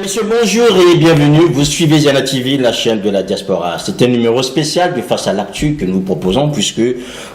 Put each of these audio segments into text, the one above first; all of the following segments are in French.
messieurs, bonjour et bienvenue. Vous suivez Ziana TV, la chaîne de la diaspora. C'est un numéro spécial de Face à l'actu que nous proposons puisque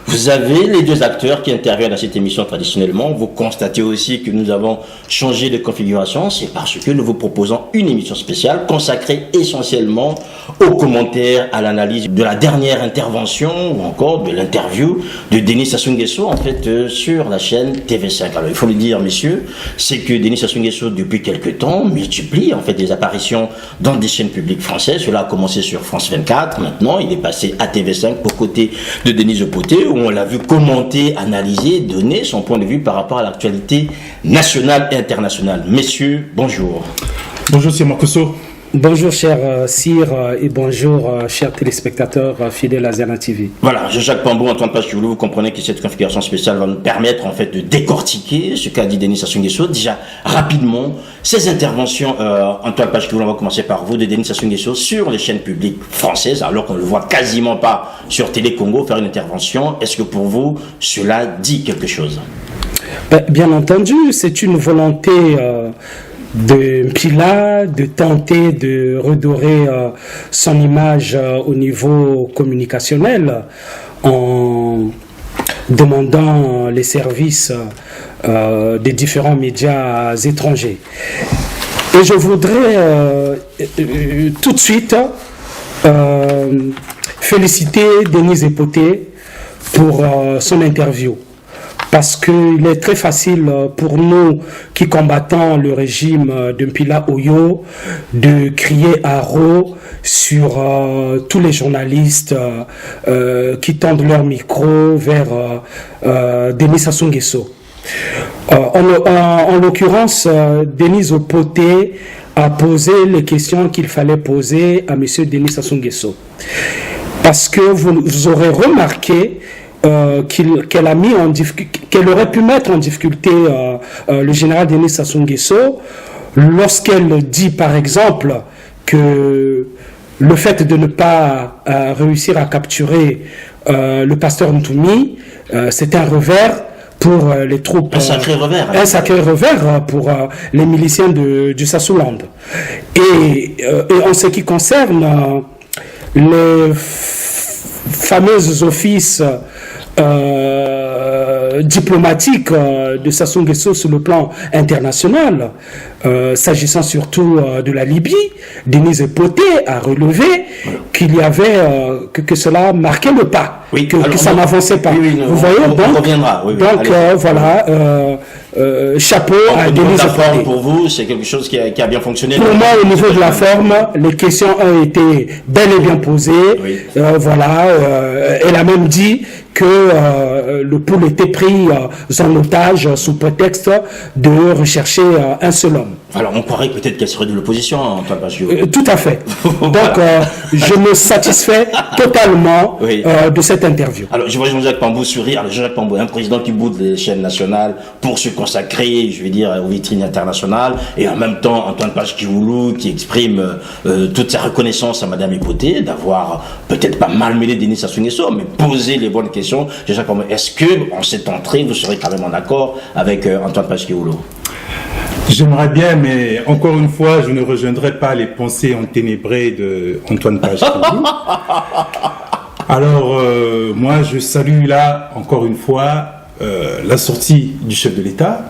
vous avez les deux acteurs qui interviennent dans cette émission traditionnellement. Vous constatez aussi que nous avons changé de configuration. C'est parce que nous vous proposons une émission spéciale consacrée essentiellement aux commentaires, à l'analyse de la dernière intervention ou encore de l'interview de Denis Sassou Nguesso en fait sur la chaîne TV5. Alors il faut le dire, messieurs, c'est que Denis Sassou Nguesso depuis quelques temps multiplie en fait des apparitions dans des chaînes publiques françaises. Cela a commencé sur France 24, maintenant il est passé à TV5 aux côtés de Denise Opoté où on l'a vu commenter, analyser, donner son point de vue par rapport à l'actualité nationale et internationale. Messieurs, bonjour. Bonjour, c'est Marcoso. Bonjour cher Sir et bonjour chers téléspectateurs fidèles à Ziana TV. Voilà, Jean-Jacques Pambou, Antoine Pachioulou, vous comprenez que cette configuration spéciale va nous permettre en fait de décortiquer ce qu'a dit Denis Sassou Nguesso. Déjà, rapidement, ces interventions, Antoine Pachioulou, on va commencer par vous, de Denis Sassou Nguesso sur les chaînes publiques françaises, alors qu'on ne le voit quasiment pas sur Télé Congo faire une intervention. Est-ce que pour vous, cela dit quelque chose? Bien entendu, c'est une volonté de Mpila de tenter de redorer son image au niveau communicationnel en demandant les services des différents médias étrangers. Et je voudrais tout de suite féliciter Denise Opoté pour son interview. Parce qu'il est très facile pour nous qui combattons le régime de Mpila Oyo de crier haro sur tous les journalistes qui tendent leur micro vers Denis Sassou Nguesso. En l'occurrence, Denis Opoté a posé les questions qu'il fallait poser à M. Denis Sassou Nguesso. Parce que vous aurez remarqué qu'elle aurait pu mettre en difficulté le général Denis Sassou Nguesso lorsqu'elle dit par exemple que le fait de ne pas réussir à capturer le pasteur Ntoumi, c'est un revers pour les troupes. Un sacré revers. Un sacré revers pour les miliciens du Sassouland. Et en ce qui concerne les fameux offices diplomatique de Sassou Nguesso sur le plan international, s'agissant surtout de la Libye, Denis Opoté a relevé qu'il y avait que cela marquait le pas, oui, que ça n'avançait pas. Oui, vous voyez, on reviendra. Oui, donc voilà, chapeau à Denis Opoté. Pour vous, c'est quelque chose qui a bien fonctionné. Pour moi, au niveau de la forme, les questions ont été bel et bien posées. Oui. Voilà, elle a même dit que le pôle était pris en otage sous prétexte de rechercher un seul homme. Alors on croirait peut-être qu'elle serait de l'opposition, Antoine Pachioulou. Tout à fait. Donc je me satisfais totalement de cette interview. Alors je vois Jean-Jacques Pambou sourire. Alors Jean-Jacques Pambou, un président qui boude les chaînes nationales pour se consacrer, je veux dire, aux vitrines internationales, et en même temps Antoine Pachioulou qui exprime toute sa reconnaissance à Madame Opoté d'avoir peut-être pas malmené Denis Sassou Nguesso, mais posé les bonnes questions. Jean-Jacques Pambou, est-ce que en cette entrée vous serez quand même en accord avec Antoine Pachioulou? J'aimerais bien, mais encore une fois, je ne rejoindrai pas les pensées enténébrées de Antoine Pachioulou. Alors, moi, je salue là, encore une fois, la sortie du chef de l'État.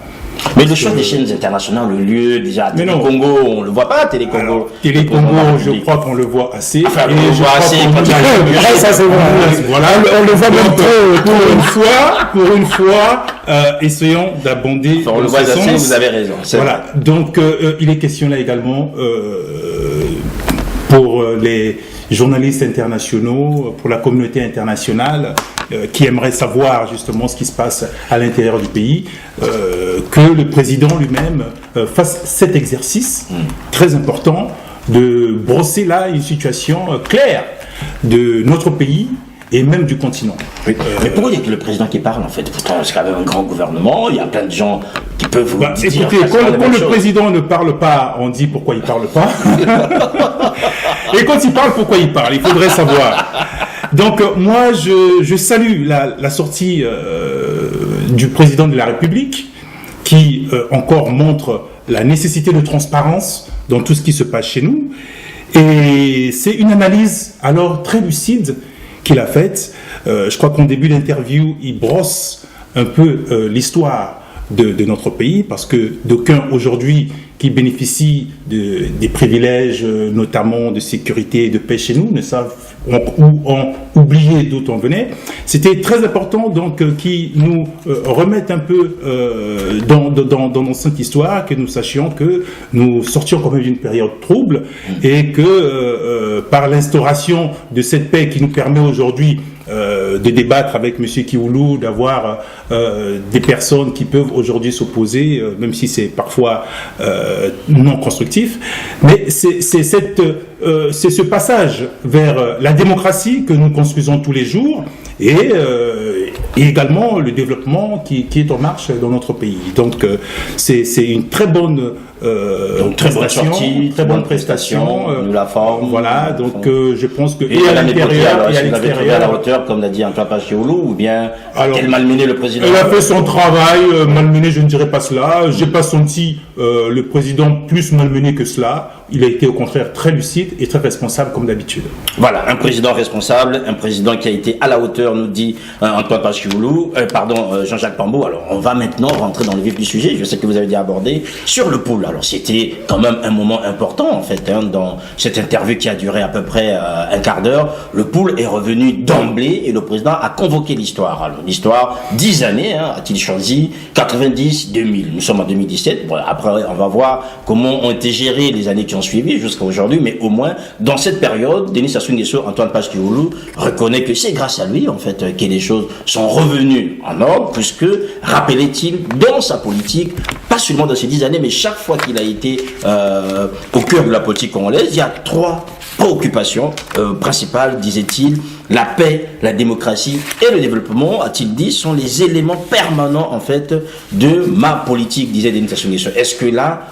Mais le choix des chaînes internationales, le lieu, déjà, Télé Congo, on le voit pas, Télé Congo. Télé Congo, je crois qu'on le voit assez. Enfin, on le voit assez. Ça, c'est vrai. Voilà, on le voit même trop. Pour une fois, essayons d'abonder. On le voit assez, vous avez raison. Voilà, donc il est question là également pour les journalistes internationaux, pour la communauté internationale qui aimerait savoir justement ce qui se passe à l'intérieur du pays, que le président lui-même fasse cet exercice très important de brosser là une situation claire de notre pays et même du continent. Oui. Mais pourquoi il n'y a que le président qui parle en fait? Pourtant c'est quand même un grand gouvernement, il y a plein de gens qui peuvent vous dire... Écoutez, quand le président ne parle pas, on dit pourquoi il ne parle pas. Et quand il parle, pourquoi il parle? Il faudrait savoir. Donc moi, je salue la sortie du président de la République qui encore montre la nécessité de transparence dans tout ce qui se passe chez nous. Et c'est une analyse alors très lucide qu'il a faite. Je crois qu'en début d'interview, il brosse un peu l'histoire de notre pays, parce que d'aucuns aujourd'hui qui bénéficient des privilèges, notamment de sécurité et de paix chez nous, ne savent où ont oublié d'où on venait. C'était très important donc qu'ils nous remettent un peu dans notre sainte histoire, que nous sachions que nous sortions quand même d'une période trouble et que par l'instauration de cette paix qui nous permet aujourd'hui de débattre avec M. Kioulou, d'avoir des personnes qui peuvent aujourd'hui s'opposer, même si c'est parfois non constructif. Mais c'est ce passage vers la démocratie que nous construisons tous les jours et également le développement qui est en marche dans notre pays. Donc c'est une très bonne très bonne prestation, nous la forme. Voilà, donc je pense que et à l'intérieur et à l'extérieur, à la hauteur, comme l'a dit Antoine Pastioulou, ou bien a-t-elle malmené le président? Elle a fait son travail, malmené, je ne dirais pas cela. J'ai pas senti le président plus malmené que cela. Il a été au contraire très lucide et très responsable comme d'habitude. Voilà, un président responsable, un président qui a été à la hauteur, nous dit Antoine Pastioulou, Jean-Jacques Pambo. Alors on va maintenant rentrer dans le vif du sujet. Je sais que vous avez déjà abordé sur le pool. Alors c'était quand même un moment important en fait dans cette interview qui a duré à peu près un quart d'heure. Le pool est revenu d'emblée et le président a convoqué l'histoire. Alors l'histoire, 10 années, a-t-il choisi, 90, 2000. Nous sommes en 2017. Bon, après on va voir comment ont été gérées les années qui ont suivi jusqu'à aujourd'hui, mais au moins dans cette période, Denis Sassou Nguesso, Antoine Pastioulou reconnaît que c'est grâce à lui en fait que les choses sont revenues en ordre, puisque, rappelait-il, dans sa politique, pas seulement dans ces 10 années, mais chaque fois qu'il a été au cœur de la politique congolaise, il y a 3 préoccupations principales, disait-il: la paix, la démocratie et le développement, a-t-il dit, sont les éléments permanents en fait de ma politique, disait Denis Sassou Nguesso. Est-ce que là,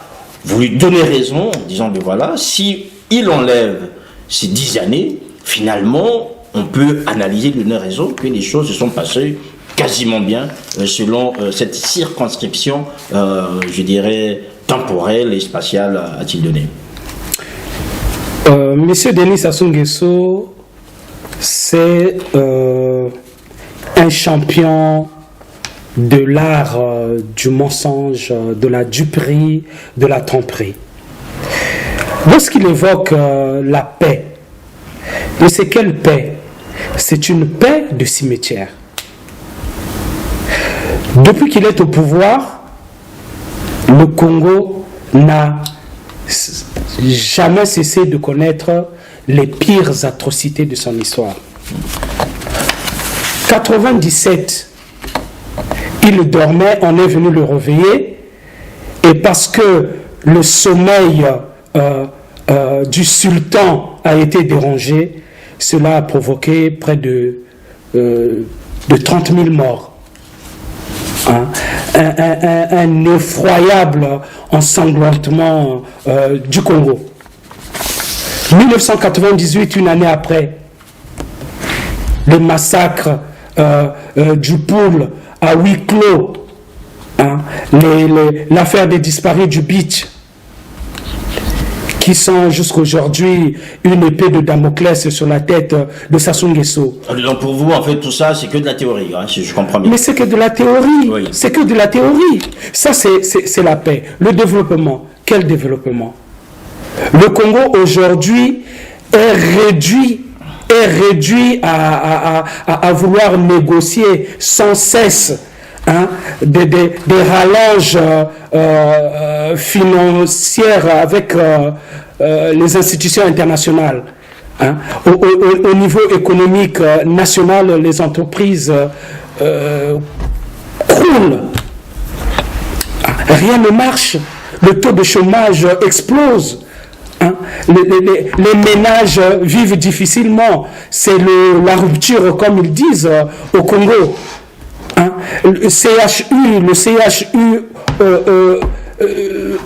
vous lui donnez raison en disant, ben voilà, si il enlève ces 10 années, finalement, on peut analyser, lui donner raison que les choses se sont passées quasiment bien selon cette circonscription, je dirais, temporelle et spatiale, a-t-il donné? Monsieur Denis Sassou Nguesso, c'est un champion de l'art du mensonge, de la duperie, de la tromperie. Lorsqu'il évoque la paix, et c'est quelle paix? C'est une paix de cimetière. Depuis qu'il est au pouvoir, le Congo n'a jamais cessé de connaître les pires atrocités de son histoire. 97, il dormait, on est venu le réveiller, et parce que le sommeil du sultan a été dérangé, cela a provoqué près de 30 000 morts. Un effroyable ensanglantement du Congo. 1998, une année après, le massacre du pool à huis clos, l'affaire des disparus du beach, qui sont jusqu'à aujourd'hui une épée de Damoclès sur la tête de Sassou Nguesso. Donc pour vous, en fait, tout ça, c'est que de la théorie, si je comprends bien. Mais c'est que de la théorie. Oui. C'est que de la théorie. Ça, c'est la paix. Le développement. Quel développement? Le Congo, aujourd'hui, est réduit à vouloir négocier sans cesse des rallonges financières avec les institutions internationales. Au niveau économique national, les entreprises croulent. Rien ne marche. Le taux de chômage explose. Les ménages vivent difficilement. C'est la rupture, comme ils disent, au Congo. Le CHU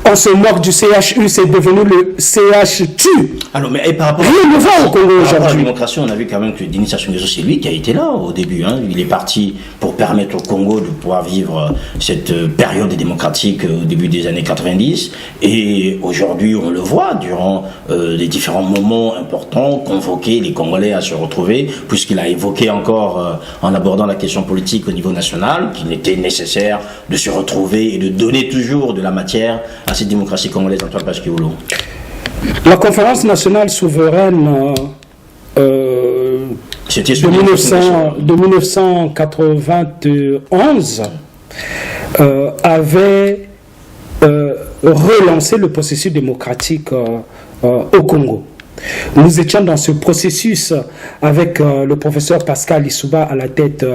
on se moque du CHU, c'est devenu le CHTU. Alors, mais et par rapport Rien ne va au Congo par rapport à la aujourd'hui. démocratie, on a vu quand même que Denis Sassou Nguesso, c'est lui qui a été là au début. Hein. Il est parti pour permettre au Congo de pouvoir vivre cette période démocratique au début des années 90. Et aujourd'hui, on le voit durant les différents moments importants, convoquer les Congolais à se retrouver, puisqu'il a évoqué encore, en abordant la question politique au niveau national, qu'il était nécessaire de se retrouver et de donner toujours de la matière à cette démocratie congolaise. Antoine Pachkiwulu. La conférence nationale souveraine C'était de 1991 avait relancé le processus démocratique au Congo. Nous étions dans ce processus avec le professeur Pascal Lissouba à la tête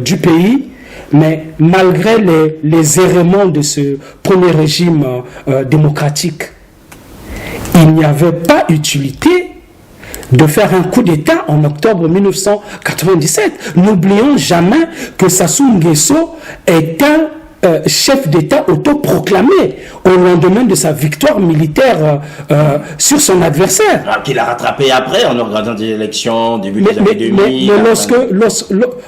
du pays, mais malgré les errements de ce premier régime démocratique, il n'y avait pas utilité de faire un coup d'État en octobre 1997. N'oublions jamais que Sassou Nguesso est un chef d'État autoproclamé au lendemain de sa victoire militaire sur son adversaire. Ah, qu'il a rattrapé après en organisant des élections début des années 2000. Mais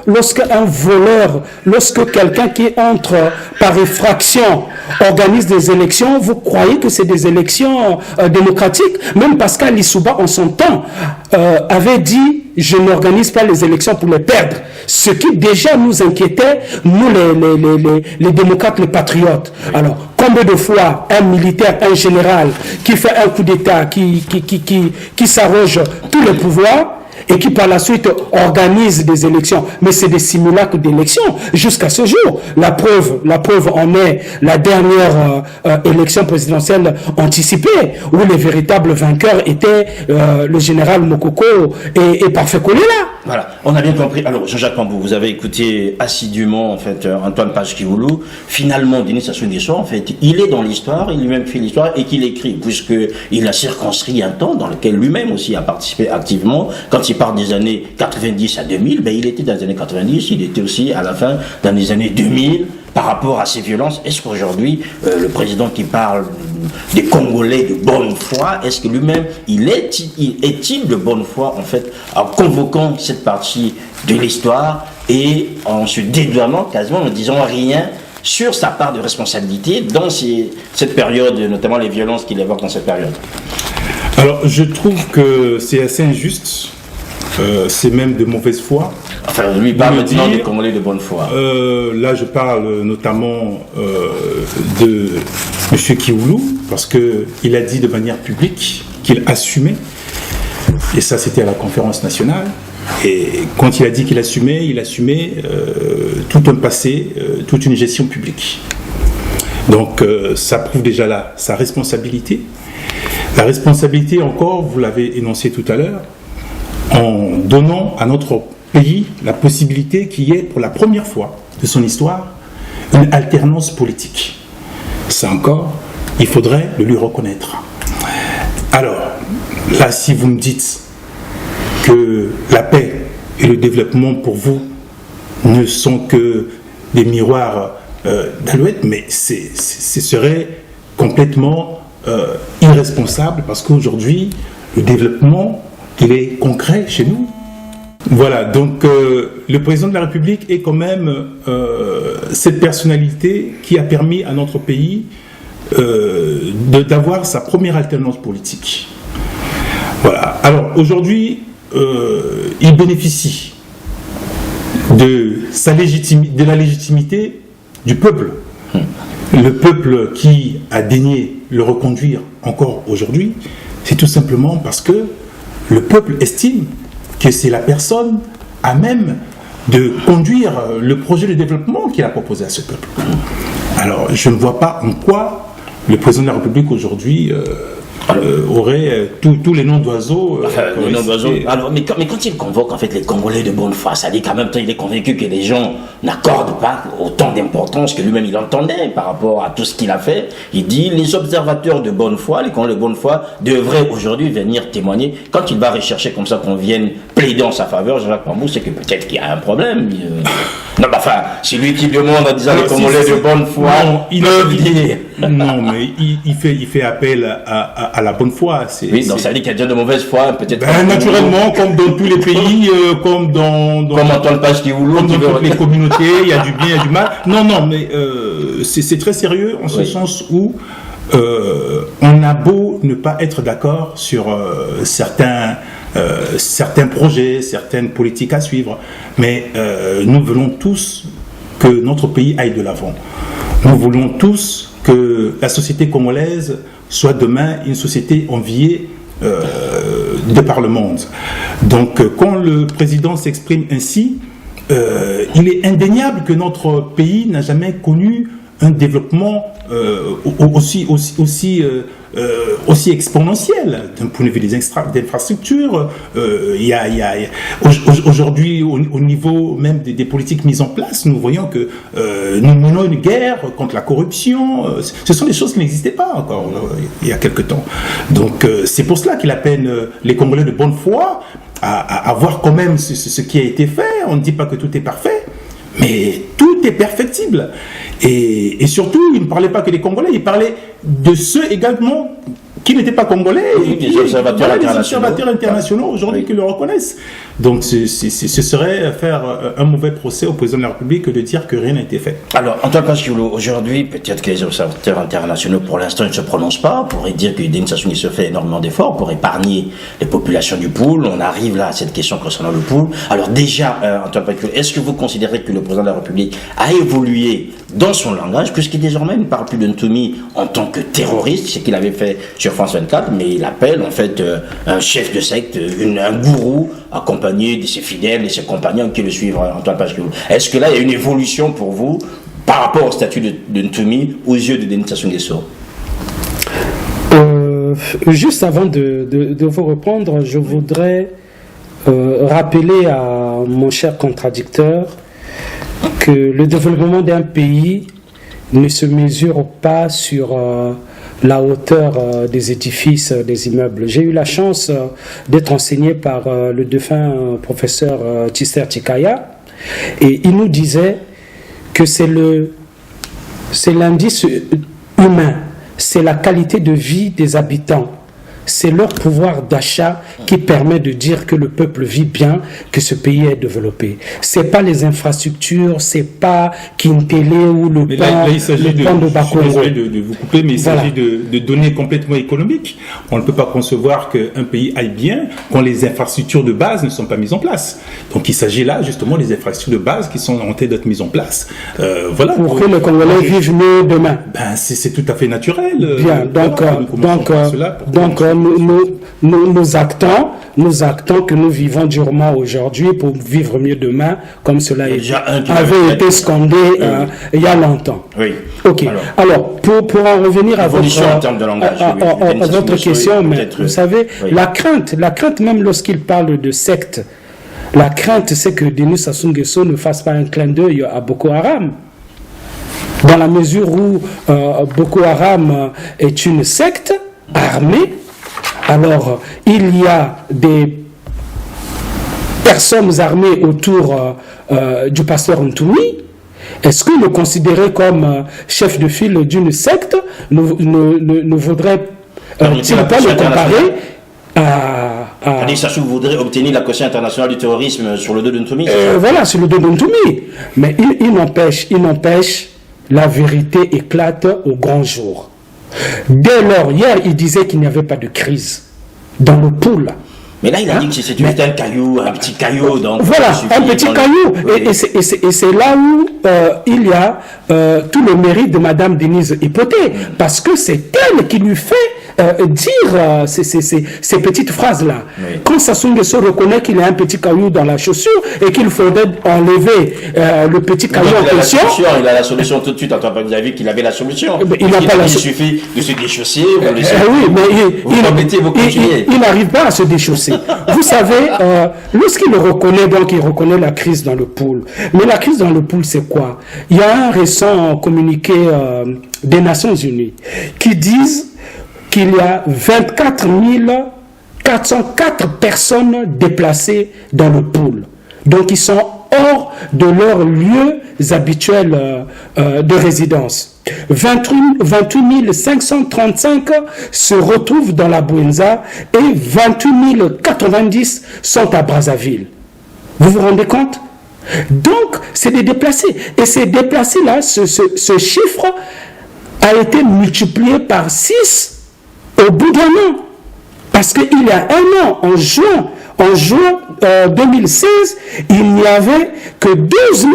lorsque un voleur, lorsque quelqu'un qui entre par effraction organise des élections, vous croyez que c'est des élections démocratiques? Même Pascal Lissouba en son temps avait dit: je n'organise pas les élections pour les perdre. Ce qui déjà nous inquiétait, nous les démocrates, les patriotes. Alors, combien de fois un militaire, un général qui fait un coup d'État, qui s'arroge tous les pouvoirs et qui par la suite organise des élections, mais c'est des simulacres d'élections jusqu'à ce jour. La preuve en est la dernière élection présidentielle anticipée, où les véritables vainqueurs étaient le général Mokoko et Parfait Kolela. Voilà, on a bien compris. Alors, Jean-Jacques Pambou, vous avez écouté assidûment en fait Antoine Pachkiwulu. Finalement, Denis Sassou Nguesso, en fait, il est dans l'histoire, il lui-même fait l'histoire et qu'il écrit, puisque il a circonscrit un temps dans lequel lui-même aussi a participé activement. Quand il parle des années 90 à 2000, ben il était dans les années 90, il était aussi à la fin dans les années 2000. Par rapport à ces violences, est-ce qu'aujourd'hui, le président qui parle des Congolais de bonne foi, est-ce que lui-même, est-il de bonne foi, en fait, en convoquant cette partie de l'histoire et en se dédouanant quasiment, en ne disant rien sur sa part de responsabilité dans cette période, notamment les violences qu'il évoque dans cette période? Alors, je trouve que c'est assez injuste. C'est même de mauvaise foi. Enfin, lui parle maintenant des Congolais de bonne foi. Là, je parle notamment de M. Kiwulu, parce qu'il a dit de manière publique qu'il assumait, et ça c'était à la conférence nationale, et quand il a dit qu'il assumait, tout un passé, toute une gestion publique. Donc ça prouve déjà là sa responsabilité. La responsabilité encore, vous l'avez énoncé tout à l'heure, en donnant à notre pays la possibilité qu'il y ait pour la première fois de son histoire une alternance politique. Ça encore, il faudrait le lui reconnaître. Alors, là, si vous me dites que la paix et le développement pour vous ne sont que des miroirs d'alouette, mais ce serait complètement irresponsable, parce qu'aujourd'hui, le développement, il est concret chez nous. Voilà, donc le président de la République est quand même cette personnalité qui a permis à notre pays d'avoir sa première alternance politique. Voilà, alors aujourd'hui, il bénéficie de la légitimité du peuple. Le peuple qui a daigné le reconduire encore aujourd'hui, c'est tout simplement parce que le peuple estime que c'est la personne à même de conduire le projet de développement qu'il a proposé à ce peuple. Alors, je ne vois pas en quoi le président de la République aujourd'hui aurait tous les noms d'oiseaux. Les noms d'oiseaux. Alors, mais quand il convoque en fait les Congolais de bonne foi, ça dit qu'en même temps il est convaincu que les gens n'accordent pas autant d'importance que lui-même il entendait par rapport à tout ce qu'il a fait. Il dit les observateurs de bonne foi, les Congolais de bonne foi devraient aujourd'hui venir témoigner. Quand il va rechercher comme ça qu'on vienne plaider en sa faveur, Jean-Jacques Pambou, c'est que peut-être qu'il y a un problème. Non, mais enfin, c'est lui qui demande en disant les Congolais de bonne foi. Non, il a dit. Non, mais il fait appel à la bonne foi. Oui, donc ça veut dire qu'il y a déjà de mauvaise foi, peut-être. Naturellement, comme dans tous les pays, comme Antoine Pachkioulou, comme dans toutes les communautés, il y a du bien, il y a du mal. Non, mais c'est très sérieux en ce sens où on a beau ne pas être d'accord sur certains projets, certaines politiques à suivre, mais nous voulons tous que notre pays aille de l'avant. Nous voulons tous que la société congolaise soit demain une société enviée de par le monde. Donc quand le président s'exprime ainsi, il est indéniable que notre pays n'a jamais connu un développement aussi exponentiel d'un point de vue des infrastructures. Aujourd'hui, au niveau même des politiques mises en place, nous voyons que nous menons une guerre contre la corruption. Ce sont des choses qui n'existaient pas encore il y a quelque temps. Donc c'est pour cela qu'il appelle les Congolais de bonne foi à voir quand même ce qui a été fait. On ne dit pas que tout est parfait, mais tout est perfectible. Et surtout, il ne parlait pas que des Congolais, il parlait de ceux également qui n'étaient pas Congolais, oui, des observateurs internationaux aujourd'hui qui le reconnaissent. Donc ce serait faire un mauvais procès au président de la République que de dire que rien n'a été fait. Alors, Antoine Pachkioulou, aujourd'hui, peut-être que les observateurs internationaux, pour l'instant, ne se prononcent pas, pourraient dire qu'il y a une situation qui se fait énormément d'efforts pour épargner les populations du pool. On arrive là à cette question concernant le pool. Alors déjà, Antoine Pachkioulou, est-ce que vous considérez que le président de la République a évolué dans son langage, puisqu'il désormais ne parle plus de Ntoumi en tant que terroriste, c'est qu'il avait fait sur France 24, mais il appelle en fait un chef de secte, un gourou, accompagné de ses fidèles et ses compagnons qui le suivent, Antoine Pachkioulou. Est-ce que là, il y a une évolution pour vous par rapport au statut de Ntoumi aux yeux de Denis Sassou Nguesso? Juste avant de vous reprendre, je voudrais rappeler à mon cher contradicteur que le développement d'un pays ne se mesure pas sur la hauteur des édifices, des immeubles. J'ai eu la chance d'être enseigné par le défunt professeur Tister Tikaya, et il nous disait que c'est l'indice humain, c'est la qualité de vie des habitants, c'est leur pouvoir d'achat qui permet de dire que le peuple vit bien, que ce pays est développé. C'est pas les infrastructures, c'est pas Kintélé ou le pan de Bakongo. Je suis désolé de vous couper, mais il s'agit de données complètement économiques. On ne peut pas concevoir qu'un pays aille bien quand les infrastructures de base ne sont pas mises en place. Donc il s'agit là justement des infrastructures de base qui sont en train d'être mises en place. Voilà. Pour que les Congolais vivent mieux demain. Ben c'est tout à fait naturel. Bien. Donc nous actons que nous vivons durement aujourd'hui pour vivre mieux demain, comme cela avait été scandé il y a longtemps. Oui. Ok. Alors, pour en revenir à votre question, mais vous savez, la crainte même lorsqu'il parle de secte, la crainte c'est que Denis Sassou Nguesso ne fasse pas un clin d'œil à Boko Haram. Dans la mesure où Boko Haram est une secte armée, alors il y a des personnes armées autour du pasteur Ntoumi. Est-ce que le considérer comme chef de file d'une secte ne vaudrait-il pas le comparer à... Denis Sassou voudrait obtenir la caution internationale du terrorisme sur le dos de Ntoumi? Voilà, sur le dos de Ntoumi. Mais il n'empêche, la vérité éclate au grand jour. Dès lors, hier, il disait qu'il n'y avait pas de crise dans le pool. Mais là, il a dit que c'était juste un petit caillou. Donc voilà, un petit caillou. Et c'est là où il y a tout le mérite de Madame Denise Hipoté. Parce que c'est elle qui lui fait dire ces petites phrases-là. Oui. Quand Sassou Nguesso reconnaît qu'il a un petit caillou dans la chaussure et qu'il faudrait enlever le petit caillou en question... Il a la solution tout de suite. Vous avez vu qu'il avait la solution. Il suffit de se déchausser. Oui, mais il n'arrive pas à se déchausser. Vous savez, lorsqu'il reconnaît, donc il reconnaît la crise dans le pool. Mais la crise dans le pool, c'est quoi? Il y a un récent communiqué des Nations Unies qui disent qu'il y a 24 404 personnes déplacées dans le pool. Donc ils sont hors de leurs lieux habituels de résidence. 28 535 se retrouvent dans la Bouenza et 28 090 sont à Brazzaville. Vous vous rendez compte? Donc, c'est des déplacés. Et ces déplacés-là, ce chiffre a été multiplié par 6 au bout d'un an. Parce qu'il y a un an, en juin 2016, il n'y avait que 12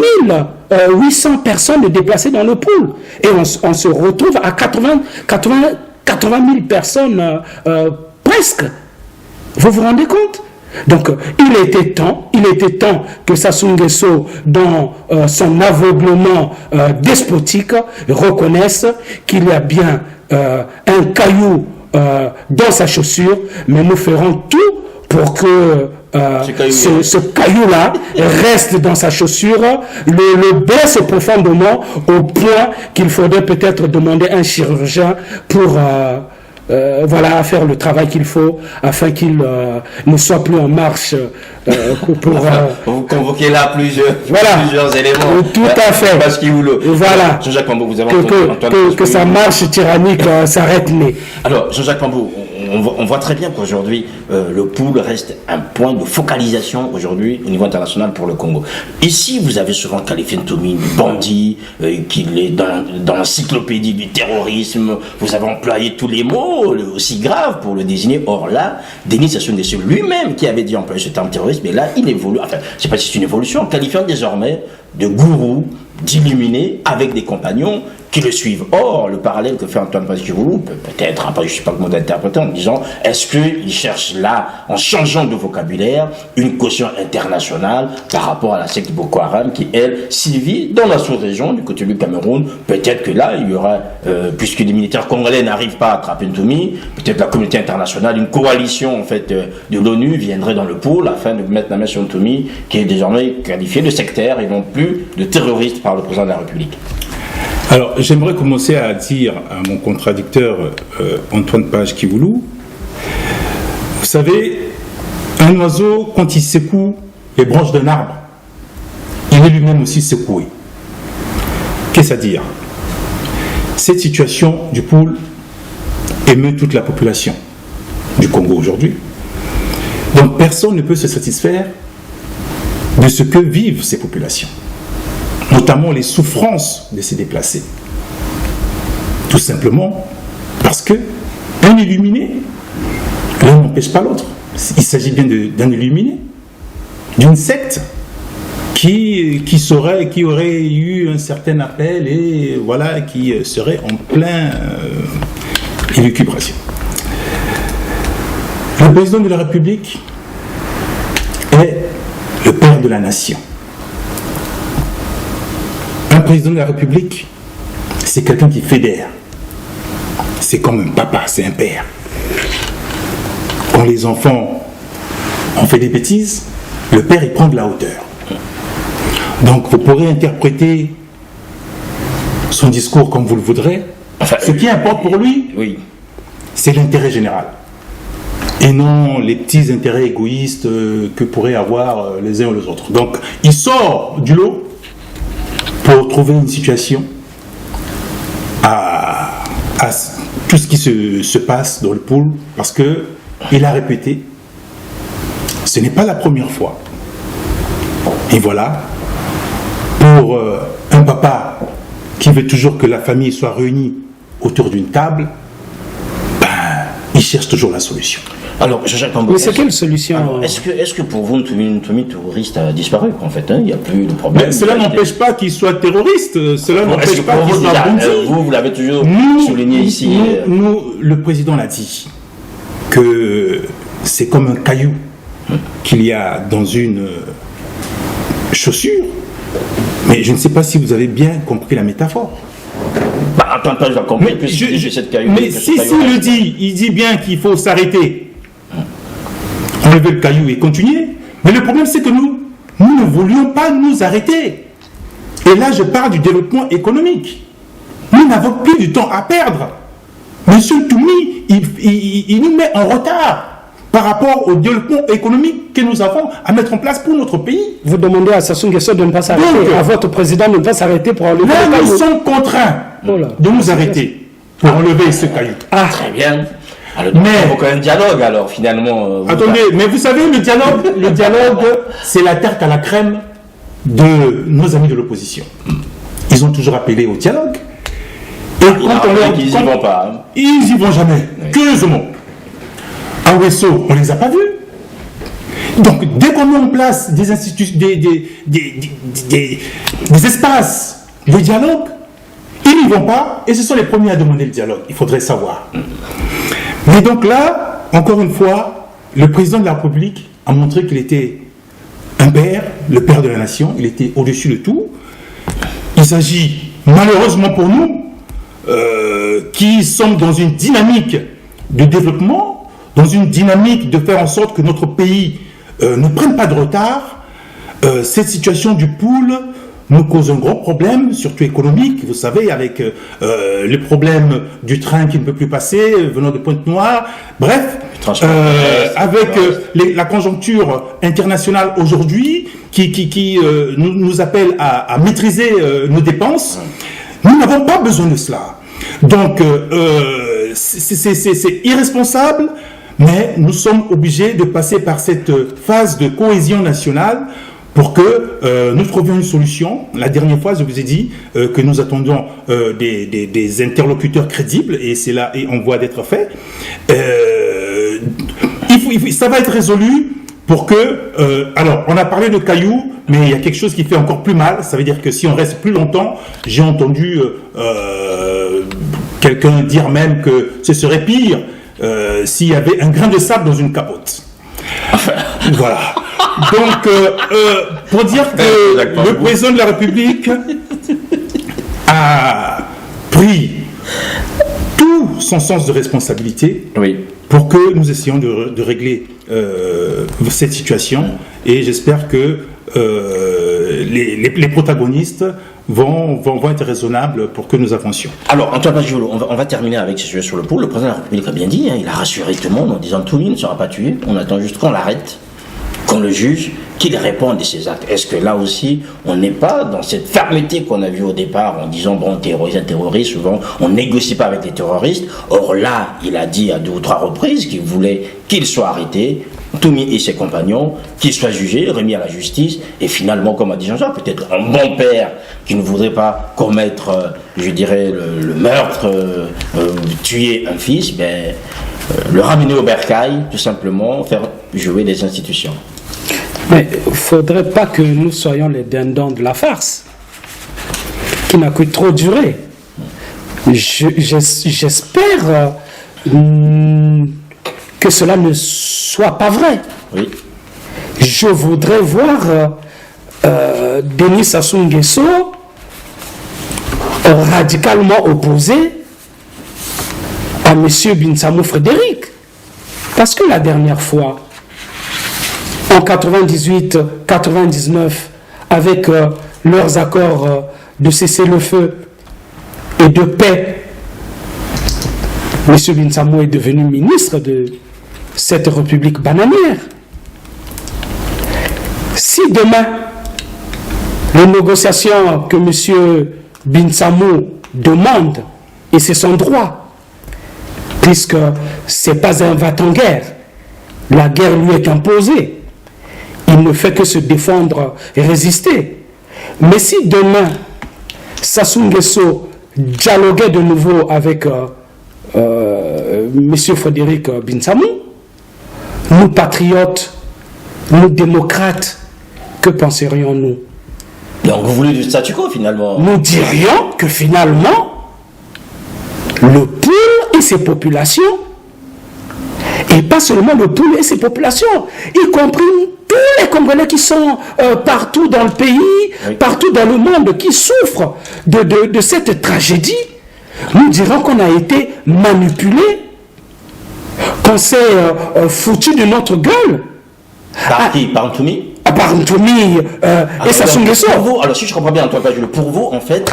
800 personnes déplacées dans le pool. Et on se retrouve à 80 000 personnes presque. Vous vous rendez compte? Donc, il était temps que Sassou Nguesso, dans son aveuglement despotique, reconnaisse qu'il y a bien un caillou dans sa chaussure, mais nous ferons tout pour que ce caillou-là reste dans sa chaussure, le blesse profondément au point qu'il faudrait peut-être demander un chirurgien pour faire le travail qu'il faut afin qu'il ne soit plus en marche pour vous convoquez là plusieurs éléments. Tout à fait. Parce qu'il vous le... Voilà. Jean-Jacques Pambou, vous avez que sa marche tyrannique s'arrête nez. Alors, Jean-Jacques Pambou, on voit très bien qu'aujourd'hui, le pool reste un point de focalisation aujourd'hui au niveau international pour le Congo. Ici, vous avez souvent qualifié Ntoumi de bandit, qu'il est dans l'encyclopédie du terrorisme. Vous avez employé tous les mots aussi graves pour le désigner. Or là, Denis Sassou Nguesso lui-même qui avait dit employer ce terme terroriste, mais là, il évolue. Enfin, je ne sais pas si c'est une évolution, en qualifiant désormais de gourou, d'illuminé avec des compagnons qui le suivent. Or, le parallèle que fait Antoine Fadjiboulou, peut-être, je ne sais pas comment d'interpréter, en disant, est-ce qu'il cherche là, en changeant de vocabulaire, une caution internationale par rapport à la secte Boko Haram qui, elle, sévit dans la sous-région, du côté du Cameroun. Peut-être que là, il y aura, puisque les militaires congolais n'arrivent pas à attraper Ntoumi, peut-être la communauté internationale, une coalition, en fait, de l'ONU viendrait dans le pool afin de mettre la main sur Ntoumi, qui est désormais qualifié de sectaire et non plus de terroriste par le président de la République. Alors, j'aimerais commencer à dire à mon contradicteur Antoine Page-Kivoulou, vous savez, un oiseau, quand il secoue les branches d'un arbre, il est lui-même aussi secoué. Qu'est-ce à dire? Cette situation du pool émeut toute la population du Congo aujourd'hui. Donc, personne ne peut se satisfaire de ce que vivent ces populations, notamment les souffrances de ces déplacés. Tout simplement parce que un illuminé, l'un n'empêche pas l'autre. Il s'agit bien d'un illuminé, d'une secte qui aurait eu un certain appel et voilà, qui serait en plein élucubration. Le président de la République est le père de la nation. Un président de la République, c'est quelqu'un qui fédère. C'est comme un papa, c'est un père. Quand les enfants ont fait des bêtises, le père, il prend de la hauteur. Donc, vous pourrez interpréter son discours comme vous le voudrez. Enfin, ce qui importe pour lui, oui, c'est l'intérêt général. Et non les petits intérêts égoïstes que pourraient avoir les uns ou les autres. Donc, il sort du lot pour trouver une situation à tout ce qui se passe dans le pool, parce que il a répété, ce n'est pas la première fois. Et voilà, pour un papa qui veut toujours que la famille soit réunie autour d'une table, il cherche toujours la solution. Alors, Jean-Jacques Pambou, mais c'est quelle solution? Est-ce que pour vous, Ntoumi terroriste a disparu, en fait, il n'y a plus de problème? Mais cela n'empêche pas qu'il soit terroriste, cela n'empêche pas qu'il soit bandit. Vous l'avez toujours souligné ici. Nous, le président l'a dit, que c'est comme un caillou qu'il y a dans une chaussure, mais je ne sais pas si vous avez bien compris la métaphore. Antoine Page l'a compris, puisque cette caillou. Mais si le dit, il dit bien qu'il faut s'arrêter, enlever le caillou et continuer. Mais le problème, c'est que nous ne voulions pas nous arrêter. Et là, je parle du développement économique. Nous n'avons plus du temps à perdre. Monsieur Ntoumi, il nous met en retard. par rapport au développement économique que nous avons à mettre en place pour notre pays. Vous demandez à Sassou Nguesso de ne pas s'arrêter, Donc, à votre président de ne pas s'arrêter pour enlever Là, le nous caillou. sommes contraints Voilà. de nous arrêter pour enlever ce caillou. Ah, Très bien. Alors, Mais- il faut quand même un dialogue, alors, finalement. vous- Attendez, mais vous savez, le dialogue, c'est la tarte à la crème de nos amis de l'opposition. Ils ont toujours appelé au dialogue. Et Il a rappelé qu'ils n'y vont pas. Hein. ils n'y vont jamais. Oui. Curieusement. À Ouesso, on ne les a pas vus. Donc, dès qu'on met en place des instituts, des espaces de dialogue, ils n'y vont pas et ce sont les premiers à demander le dialogue. Il faudrait savoir. Mais donc là, encore une fois, le président de la République a montré qu'il était un père, le père de la nation, il était au-dessus de tout. Il s'agit, malheureusement pour nous, qui sommes dans une dynamique de développement, dans une dynamique de faire en sorte que notre pays ne prenne pas de retard. Cette situation du pool nous cause un gros problème, surtout économique, vous savez, avec le problème du train qui ne peut plus passer, venant de Pointe-Noire, bref, avec la conjoncture internationale aujourd'hui qui nous appelle à maîtriser nos dépenses. Nous n'avons pas besoin de cela. Donc, c'est irresponsable, mais nous sommes obligés de passer par cette phase de cohésion nationale pour que nous trouvions une solution. La dernière fois, je vous ai dit que nous attendions des interlocuteurs crédibles, et c'est là et en voie d'être fait. Ça va être résolu pour que... alors, on a parlé de cailloux, mais il y a quelque chose qui fait encore plus mal. Ça veut dire que si on reste plus longtemps, j'ai entendu quelqu'un dire même que ce serait pire s'il y avait un grain de sable dans une capote. Voilà. Donc, pour dire que le président de la République a pris tout son sens de responsabilité pour que nous essayons de régler cette situation. Et j'espère que les protagonistes vont être raisonnables pour que nous avancions. Alors, Antoine Pagiolo, on va terminer avec ce sujet sur le pôle. Le président de la République a bien dit, hein, il a rassuré tout le monde en disant tout le monde ne sera pas tué. On attend juste qu'on l'arrête, qu'on le juge, qu'il réponde de ses actes. Est-ce que là aussi, on n'est pas dans cette fermeté qu'on a vue au départ en disant, bon, un terroriste, souvent, on négocie pas avec les terroristes. Or là, il a dit à 2 ou 3 reprises qu'il voulait qu'il soit arrêté, Toumi et ses compagnons, qu'il soit jugé, remis à la justice, et finalement, comme a dit Jean-Jacques, peut-être un bon père qui ne voudrait pas commettre, je dirais, le meurtre, tuer un fils, le ramener au bercail, tout simplement, faire jouer les institutions. mais il ne faudrait pas que nous soyons les dindons de la farce, qui n'a que trop duré. J'espère que cela ne soit pas vrai. Oui. Je voudrais voir Denis Sassou Nguesso radicalement opposé à M. Binsamou Frédéric. Parce que la dernière fois, en 98-99, avec leurs accords de cessez-le-feu et de paix, M. Binsamou est devenu ministre de cette république bananière. Si demain, les négociations que M. Binsamou demande, et c'est son droit, puisque ce n'est pas un va-t-en-guerre, la guerre lui est imposée, il ne fait que se défendre et résister. Mais si demain, Sassou Nguesso dialoguait de nouveau avec M. Frédéric Binsamou, nous patriotes, nous démocrates, que penserions-nous? Donc vous voulez du statu quo finalement? Nous dirions que finalement, le poule et ses populations, et pas seulement le poule et ses populations, y compris tous les Congolais qui sont partout dans le pays, partout dans le monde, qui souffrent de cette tragédie, nous dirons qu'on a été manipulés, qu'on s'est foutu de notre gueule. Par qui? Par Toumi? Par Toumi et Sassou Nguesso. Alors si je comprends bien, Antoine Pagiolo, pour vous, en fait,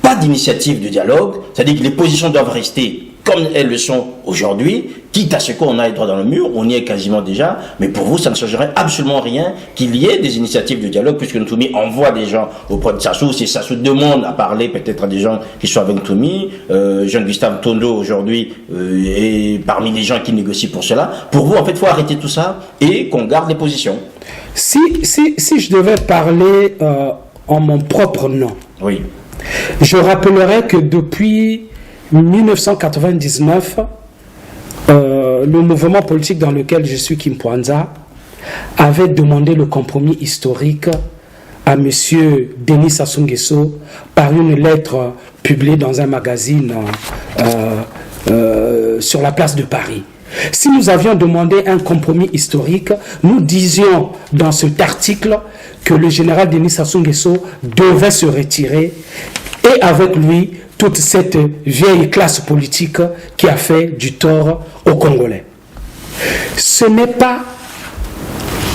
pas d'initiative de dialogue, c'est-à-dire que les positions doivent rester comme elles le sont aujourd'hui, quitte à ce qu'on aille droit dans le mur, on y est quasiment déjà, mais pour vous, ça ne changerait absolument rien qu'il y ait des initiatives de dialogue, puisque Ntoumi envoie des gens auprès de Sassou. Si Sassou demande à parler peut-être à des gens qui sont avec Ntoumi, Jean-Gustave Tondo aujourd'hui est parmi les gens qui négocient pour cela. Pour vous, en fait, il faut arrêter tout ça et qu'on garde les positions. Si je devais parler en mon propre nom, Oui. je rappellerai que depuis 1999, le mouvement politique dans lequel je suis, Kimpwanza, avait demandé le compromis historique à M. Denis Sassou Nguesso par une lettre publiée dans un magazine sur la place de Paris. Si nous avions demandé un compromis historique, nous disions dans cet article que le général Denis Sassou Nguesso devait se retirer et avec lui toute cette vieille classe politique qui a fait du tort aux Congolais. Ce n'est pas...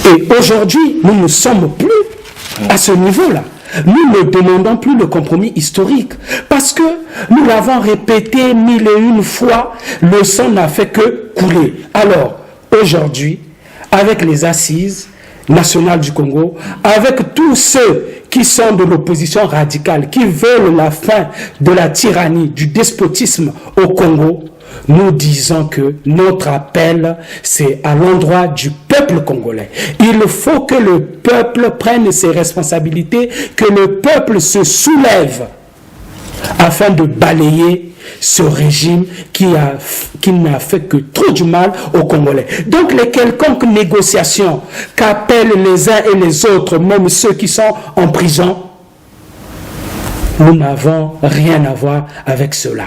Et aujourd'hui, nous ne sommes plus à ce niveau-là. Nous ne demandons plus le compromis historique parce que nous l'avons répété 1001 fois, le sang n'a fait que couler. Alors, aujourd'hui, avec les assises nationales du Congo, avec tous ceux qui sont de l'opposition radicale, qui veulent la fin de la tyrannie, du despotisme au Congo, nous disons que notre appel, c'est à l'endroit du peuple congolais. Il faut que le peuple prenne ses responsabilités, que le peuple se soulève afin de balayer ce régime qui n'a fait que trop du mal aux Congolais. Donc les quelconques négociations qu'appellent les uns et les autres, même ceux qui sont en prison, nous n'avons rien à voir avec cela.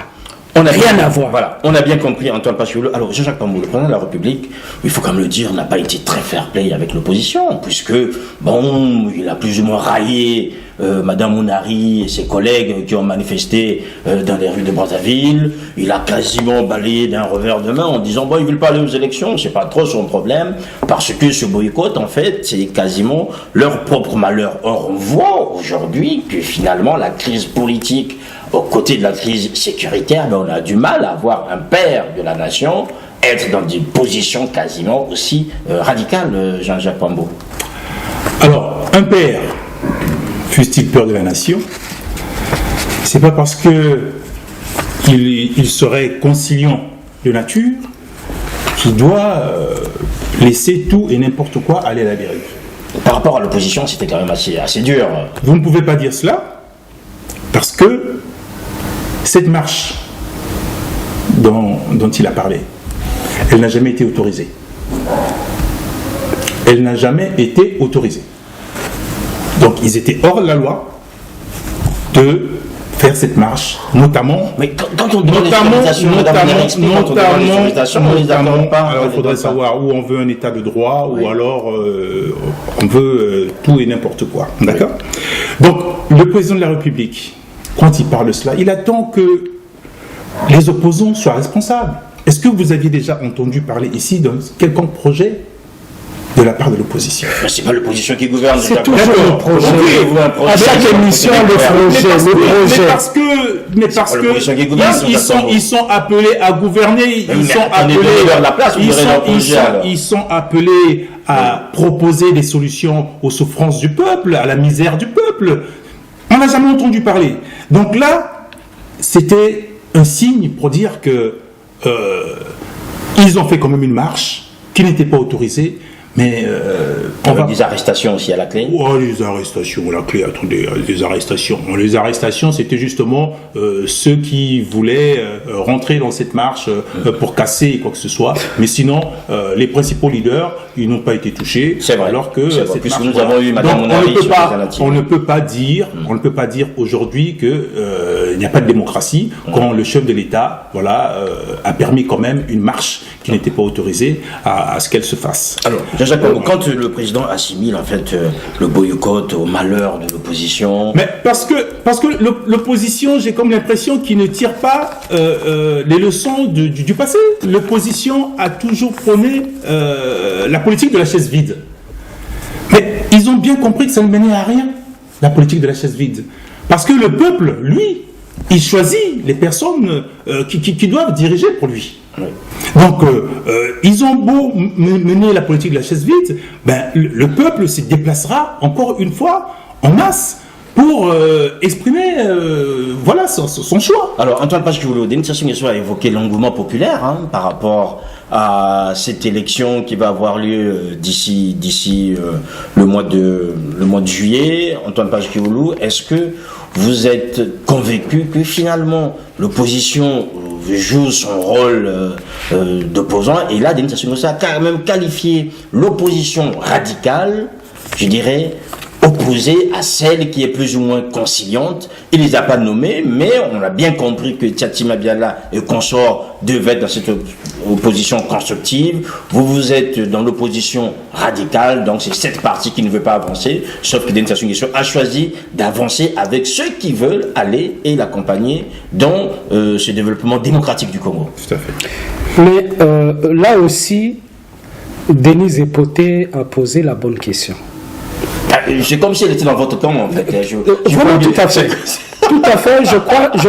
On a rien à voir. Voilà, on a bien compris, Antoine Paciolo. Alors, Jean-Jacques Pambou, le président de la République, il faut quand même le dire, n'a pas été très fair-play avec l'opposition, puisque, bon, il a plus ou moins raillé Madame Mounari et ses collègues qui ont manifesté dans les rues de Brazzaville. Il a quasiment balayé d'un revers de main en disant, bon, ils ne veulent pas aller aux élections, c'est pas trop son problème, parce que ce boycott, en fait, c'est quasiment leur propre malheur. Or, on voit aujourd'hui que finalement, la crise politique, aux côtés de la crise sécuritaire, on a du mal à voir un père de la nation être dans des positions quasiment aussi radicales, Jean-Jacques Pambou. Alors, un père, fût-il père de la nation, c'est pas parce que il serait conciliant de nature qu'il doit laisser tout et n'importe quoi aller à la dérive. Par rapport à l'opposition, c'était quand même assez dur. Vous ne pouvez pas dire cela parce que cette marche dont il a parlé, elle n'a jamais été autorisée. Elle n'a jamais été autorisée. Donc ils étaient hors de la loi de faire cette marche, notamment... Mais quand on demande l'autorisation, alors il faudrait savoir où on veut un état de droit, ou alors on veut tout et n'importe quoi. D'accord ? Donc le président de la République, quand il parle de cela, il attend que les opposants soient responsables. Est-ce que vous aviez déjà entendu parler ici d'un quelconque projet de la part de l'opposition? C'est pas l'opposition qui gouverne. C'est toujours le projet. À chaque émission, le projet. Mais parce que ils sont appelés à gouverner, ils sont appelés à proposer des solutions aux souffrances du peuple, à la misère du peuple. On n'a jamais entendu parler. Donc là, c'était un signe pour dire que ils ont fait quand même une marche qui n'était pas autorisée, mais des arrestations aussi à la clé. Oh, les arrestations à la clé, attendez, les arrestations. Les arrestations, c'était justement ceux qui voulaient rentrer dans cette marche pour casser quoi que ce soit. Mais sinon, les principaux leaders, ils n'ont pas été touchés. C'est vrai. Alors que cette puisque marche, nous avons eu Madame Mounari sur les alternatives. on ne peut pas dire aujourd'hui que il n'y a pas de démocratie quand le chef de l'État, a permis quand même une marche qui n'était pas autorisée à ce qu'elle se fasse. Alors, quand le président assimile en fait le boycott au malheur de l'opposition. Mais parce que l'opposition, j'ai comme l'impression qu'il ne tire pas les leçons du passé. L'opposition a toujours prôné la politique de la chaise vide. Mais ils ont bien compris que ça ne menait à rien, la politique de la chaise vide. Parce que le peuple, lui, il choisit les personnes qui doivent diriger pour lui. Donc, ils ont beau mener la politique de la chaise vide, le peuple se déplacera encore une fois en masse pour exprimer son choix. Alors, Antoine Pachkioulou, Denis Sassou Nguesso a évoqué l'engouement populaire par rapport à cette élection qui va avoir lieu d'ici le mois de juillet. Antoine Pachkioulou, est-ce que vous êtes convaincu que finalement l'opposition joue son rôle d'opposant? Et là, Denis Sassou Nguesso a quand même qualifié l'opposition radicale, je dirais, opposée à celle qui est plus ou moins conciliante. Il les a pas nommés, mais on a bien compris que Tchatima Biala et consorts devaient être dans cette opposition constructive. Vous êtes dans l'opposition radicale, donc c'est cette partie qui ne veut pas avancer, sauf que Denis Sassou Nguesso a choisi d'avancer avec ceux qui veulent aller et l'accompagner dans ce développement démocratique du Congo. Tout à fait. Mais là aussi, Denis Epoté a posé la bonne question. C'est comme si elle était dans votre camp, en fait. Voilà, tout à fait. Tout à fait. Je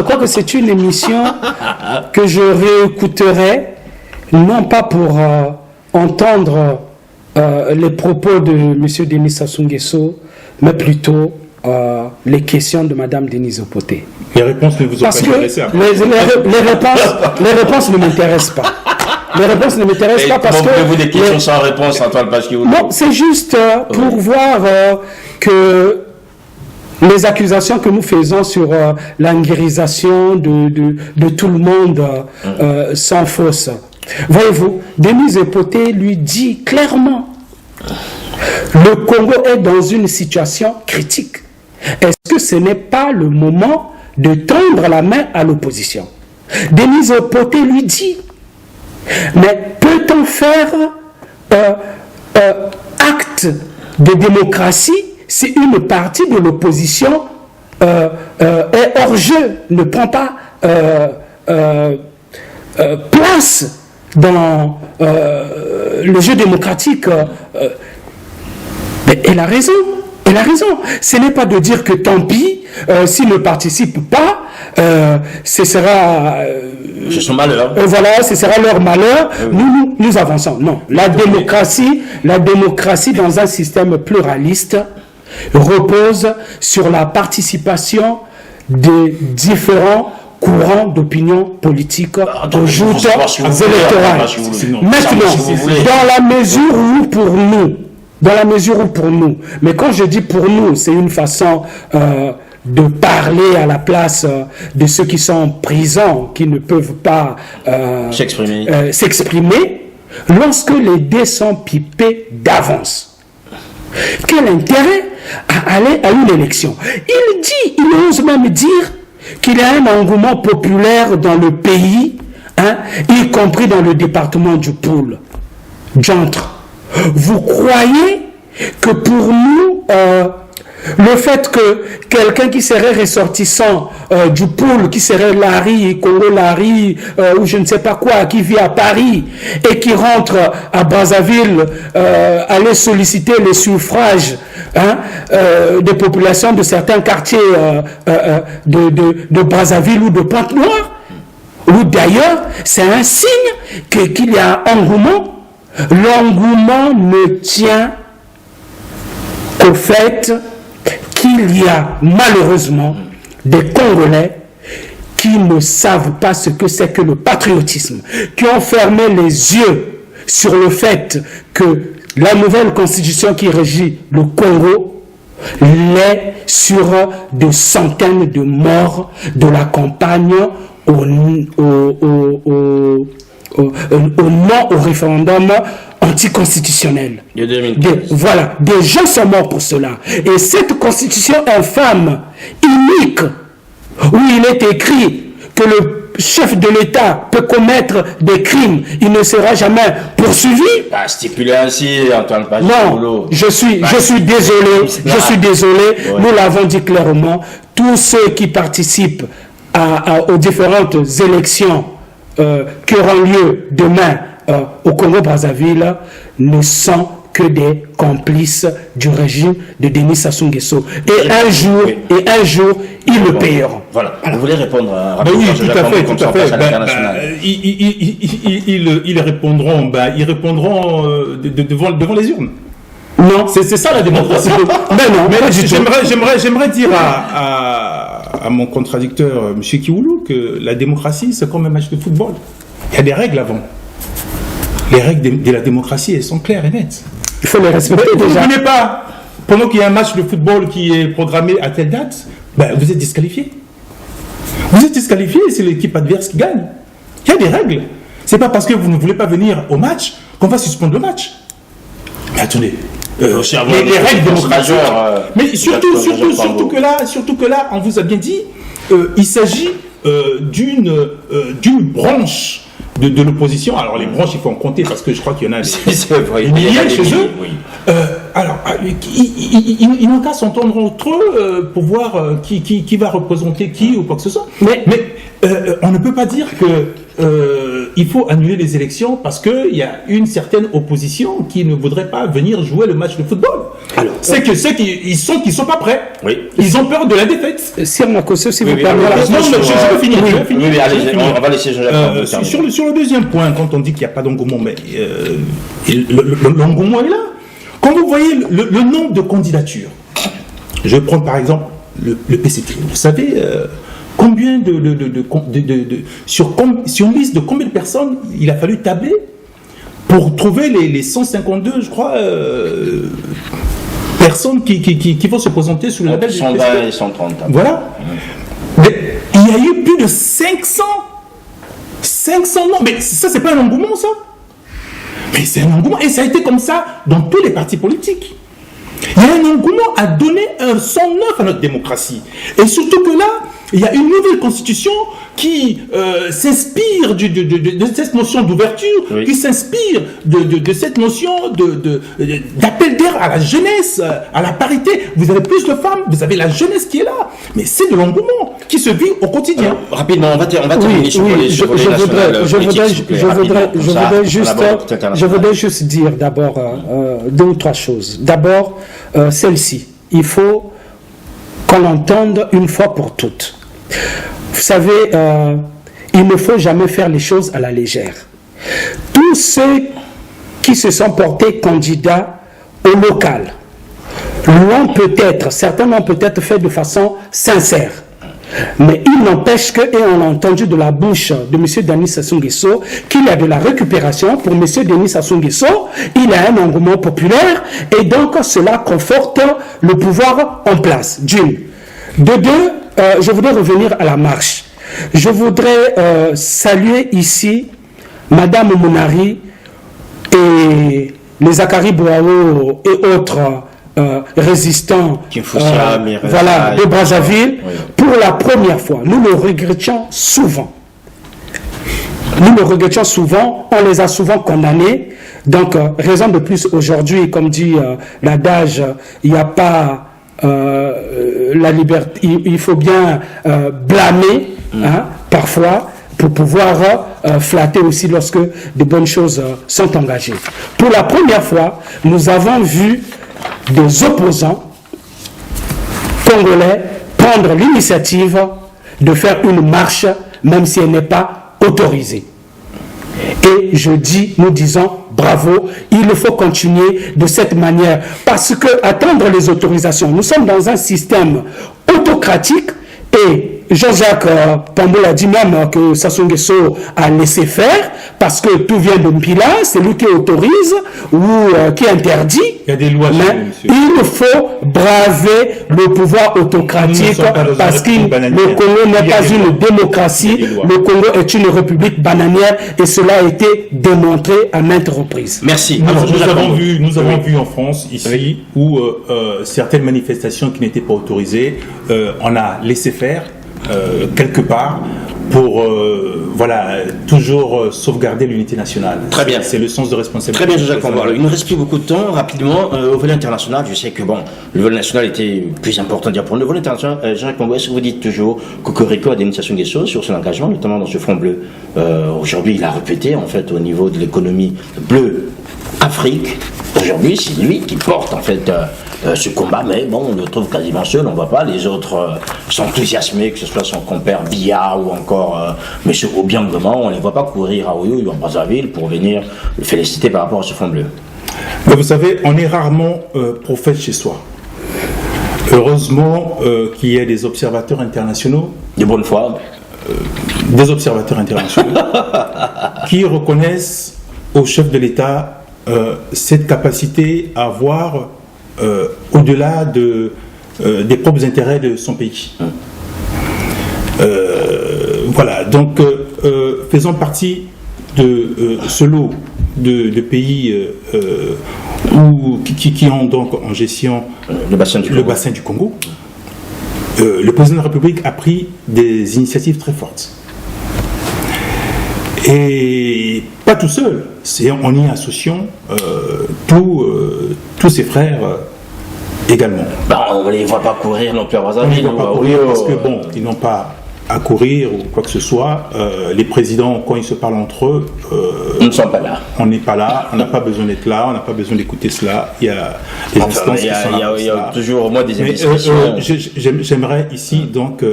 crois que c'est une émission que je réécouterai, non pas pour entendre les propos de M. Denis Sassou Nguesso, mais plutôt les questions de Mme Denise Epoté. Les réponses ne vous ont pas intéressé. Les réponses ne m'intéressent pas. Les réponses ne m'intéressent pas parce que... Vous des questions sans réponse, Antoine Pachkioulou? Non, c'est juste pour voir que les accusations que nous faisons sur l'anguérisation de tout le monde sont fausses. Voyez-vous, Denis Epoté lui dit clairement, le Congo est dans une situation critique. Est-ce que ce n'est pas le moment de tendre la main à l'opposition? Denis Epoté lui dit, mais peut-on faire acte de démocratie si une partie de l'opposition est hors jeu, ne prend pas place dans le jeu démocratique? Mais elle a raison. Elle a raison. Ce n'est pas de dire que tant pis, s'il ne participe pas, ce sera... c'est son malheur. Voilà, ce sera leur malheur. Nous avançons. Non. La démocratie dans un système pluraliste repose sur la participation des différents courants d'opinion politique aux joutes électorales. Maintenant, dans la mesure où pour nous, mais quand je dis pour nous, c'est une façon de parler à la place de ceux qui sont en prison, qui ne peuvent pas s'exprimer, lorsque les dés sont pipés d'avance. Quel intérêt à aller à une élection? Il ose même dire qu'il y a un engouement populaire dans le pays, y compris dans le département du Poul. J'entre. Vous croyez que pour nous, le fait que quelqu'un qui serait ressortissant du Poul, qui serait Larry, Congo Larry, ou je ne sais pas quoi, qui vit à Paris et qui rentre à Brazzaville, aller solliciter les suffrages des populations de certains quartiers de Brazzaville ou de Pointe-Noire, ou d'ailleurs, c'est un signe qu'il y a un engouement. L'engouement ne tient qu'au fait qu'il y a malheureusement des Congolais qui ne savent pas ce que c'est que le patriotisme, qui ont fermé les yeux sur le fait que la nouvelle constitution qui régit le Congo l'est sur des centaines de morts de la campagne au référendum anticonstitutionnel. Voilà, des gens sont morts pour cela. Et cette constitution infâme, unique, où il est écrit que le chef de l'État peut commettre des crimes, il ne sera jamais poursuivi. Stipulé ainsi, Antoine Pachkioulou. Non, je suis désolé, ouais. Nous l'avons dit clairement, tous ceux qui participent aux différentes élections qui auront lieu demain au Congo-Brazzaville ne sont que des complices du régime de Denis Sassou Nguesso. Et un jour, ils le payeront. Voilà. Vous voulez répondre à oui, tout à fait. Ils répondront, devant les urnes. Non, c'est ça la démocratie. Mais j'aimerais dire à mon contradicteur, M. Kiwoulou, que la démocratie, c'est comme un match de football. Il y a des règles avant. Les règles de la démocratie, elles sont claires et nettes. Il faut les respecter déjà. Vous ne voulez pas, pendant qu'il y a un match de football qui est programmé à telle date, vous êtes disqualifié. Vous êtes disqualifié et c'est l'équipe adverse qui gagne. Il y a des règles. C'est pas parce que vous ne voulez pas venir au match qu'on va suspendre le match. Mais attendez. Les règles démocratiques. Mais surtout que là, on vous a bien dit, il s'agit d'une branche de l'opposition. Alors les branches, il faut en compter parce que je crois qu'il y en a des milliers chez eux. Alors, ils n'ont qu'à s'entendre entre eux pour voir qui va représenter qui ou quoi que ce soit. Mais on ne peut pas dire que il faut annuler les élections parce qu'il y a une certaine opposition qui ne voudrait pas venir jouer le match de football. Alors, c'est que ceux qui sont pas prêts. Oui. Ils ont peur de la défaite. Si on a causé, si vous parlez. Je vais finir. Oui, allez, on va laisser Jean-Jacques. Sur le deuxième point, quand on dit qu'il n'y a pas d'engouement, mais l'engouement est là. Quand vous voyez le nombre de candidatures, je prends par exemple le PCT. Vous savez combien sur une liste de combien de personnes il a fallu tabler pour trouver les 152, je crois, personnes qui vont se présenter sous le label 120 et 130. Voilà. Mais il y a eu plus de 500 noms. Mais ça, c'est pas un engouement, ça. Mais c'est un engouement, et ça a été comme ça dans tous les partis politiques. Il y a un engouement à donner un sang neuf à notre démocratie. Et surtout que là, il y a une nouvelle constitution qui s'inspire de cette notion d'ouverture, oui, qui s'inspire de cette notion d'appel d'air à la jeunesse, à la parité. Vous avez plus de femmes, vous avez la jeunesse qui est là. Mais c'est de l'engouement qui se vit au quotidien. Alors, rapidement, on va terminer sur je voudrais juste dire d'abord deux ou trois choses. D'abord, celle-ci, il faut qu'on l'entende une fois pour toutes. Vous savez, il ne faut jamais faire les choses à la légère. Tous ceux qui se sont portés candidats au local certains l'ont peut-être fait de façon sincère. Mais il n'empêche que, et on l'a entendu de la bouche de M. Denis Sassou Nguesso, qu'il y a de la récupération pour M. Denis Sassou Nguesso, il a un engouement populaire, et donc cela conforte le pouvoir en place, d'une. De deux, je voudrais revenir à la marche. Je voudrais saluer ici Madame Mounari et les Zachary Bouao et autres résistants de Brazzaville. Oui. Pour la première fois, nous le regrettions souvent. On les a souvent condamnés. Donc, raison de plus aujourd'hui, comme dit l'adage, il n'y a pas la liberté, il faut bien blâmer parfois pour pouvoir flatter aussi lorsque de bonnes choses sont engagées. Pour la première fois, nous avons vu des opposants congolais prendre l'initiative de faire une marche, même si elle n'est pas autorisée. Et nous disons bravo, il faut continuer de cette manière, parce que attendre les autorisations, nous sommes dans un système autocratique, et Jean-Jacques Pambo a dit même que Sassou Nguesso a laissé faire, parce que tout vient de Mpila, c'est lui qui autorise ou qui interdit. Il y a des lois. Il faut braver le pouvoir autocratique, parce que le Congo n'est pas une démocratie, le Congo est une république bananière, et cela a été démontré à maintes reprises. Merci. Nous avons vu en France, ici, où certaines manifestations qui n'étaient pas autorisées, on a laissé faire quelque part, pour toujours sauvegarder l'unité nationale. Très bien. C'est le sens de responsabilité. Très bien, Jacques Comboirle. Il ne reste plus beaucoup de temps. Rapidement, au volet international, je sais que le volet national était plus important pour nous. Le volet international, Jacques Comboirle, est-ce que vous dites toujours Cocorico a Denis Sassou Nguesso sur son engagement, notamment dans ce front bleu? Aujourd'hui, il a répété, en fait, au niveau de l'économie bleue Afrique. Aujourd'hui, c'est lui qui porte, en fait, ce combat, mais on le trouve quasiment seul, on ne voit pas les autres sont enthousiasmés, que ce soit son compère Biya ou encore M. Obiangement, on ne les voit pas courir à Oyo ou en Brazzaville pour venir le féliciter par rapport à ce front bleu. Mais vous savez, on est rarement prophète chez soi. Heureusement qu'il y ait des observateurs internationaux. De bonne foi. Des observateurs internationaux qui reconnaissent au chef de l'État cette capacité à voir au-delà des propres intérêts de son pays. Voilà, donc faisons partie de ce lot de pays qui ont donc en gestion le bassin du Congo. Le président de la République a pris des initiatives très fortes. Et pas tout seul, en y associant tous ses frères également. On ne les voit pas courir non plus à Brazzaville. On ne les voit pas courir parce que ils n'ont pas à courir ou quoi que ce soit. Les présidents, quand ils se parlent entre eux, ils ne sont pas là. On n'est pas là, on n'a pas besoin d'être là, on n'a pas besoin d'écouter cela. Il y a des instances qui sont là. Il y a toujours au moins des investigations. J'aimerais ici donc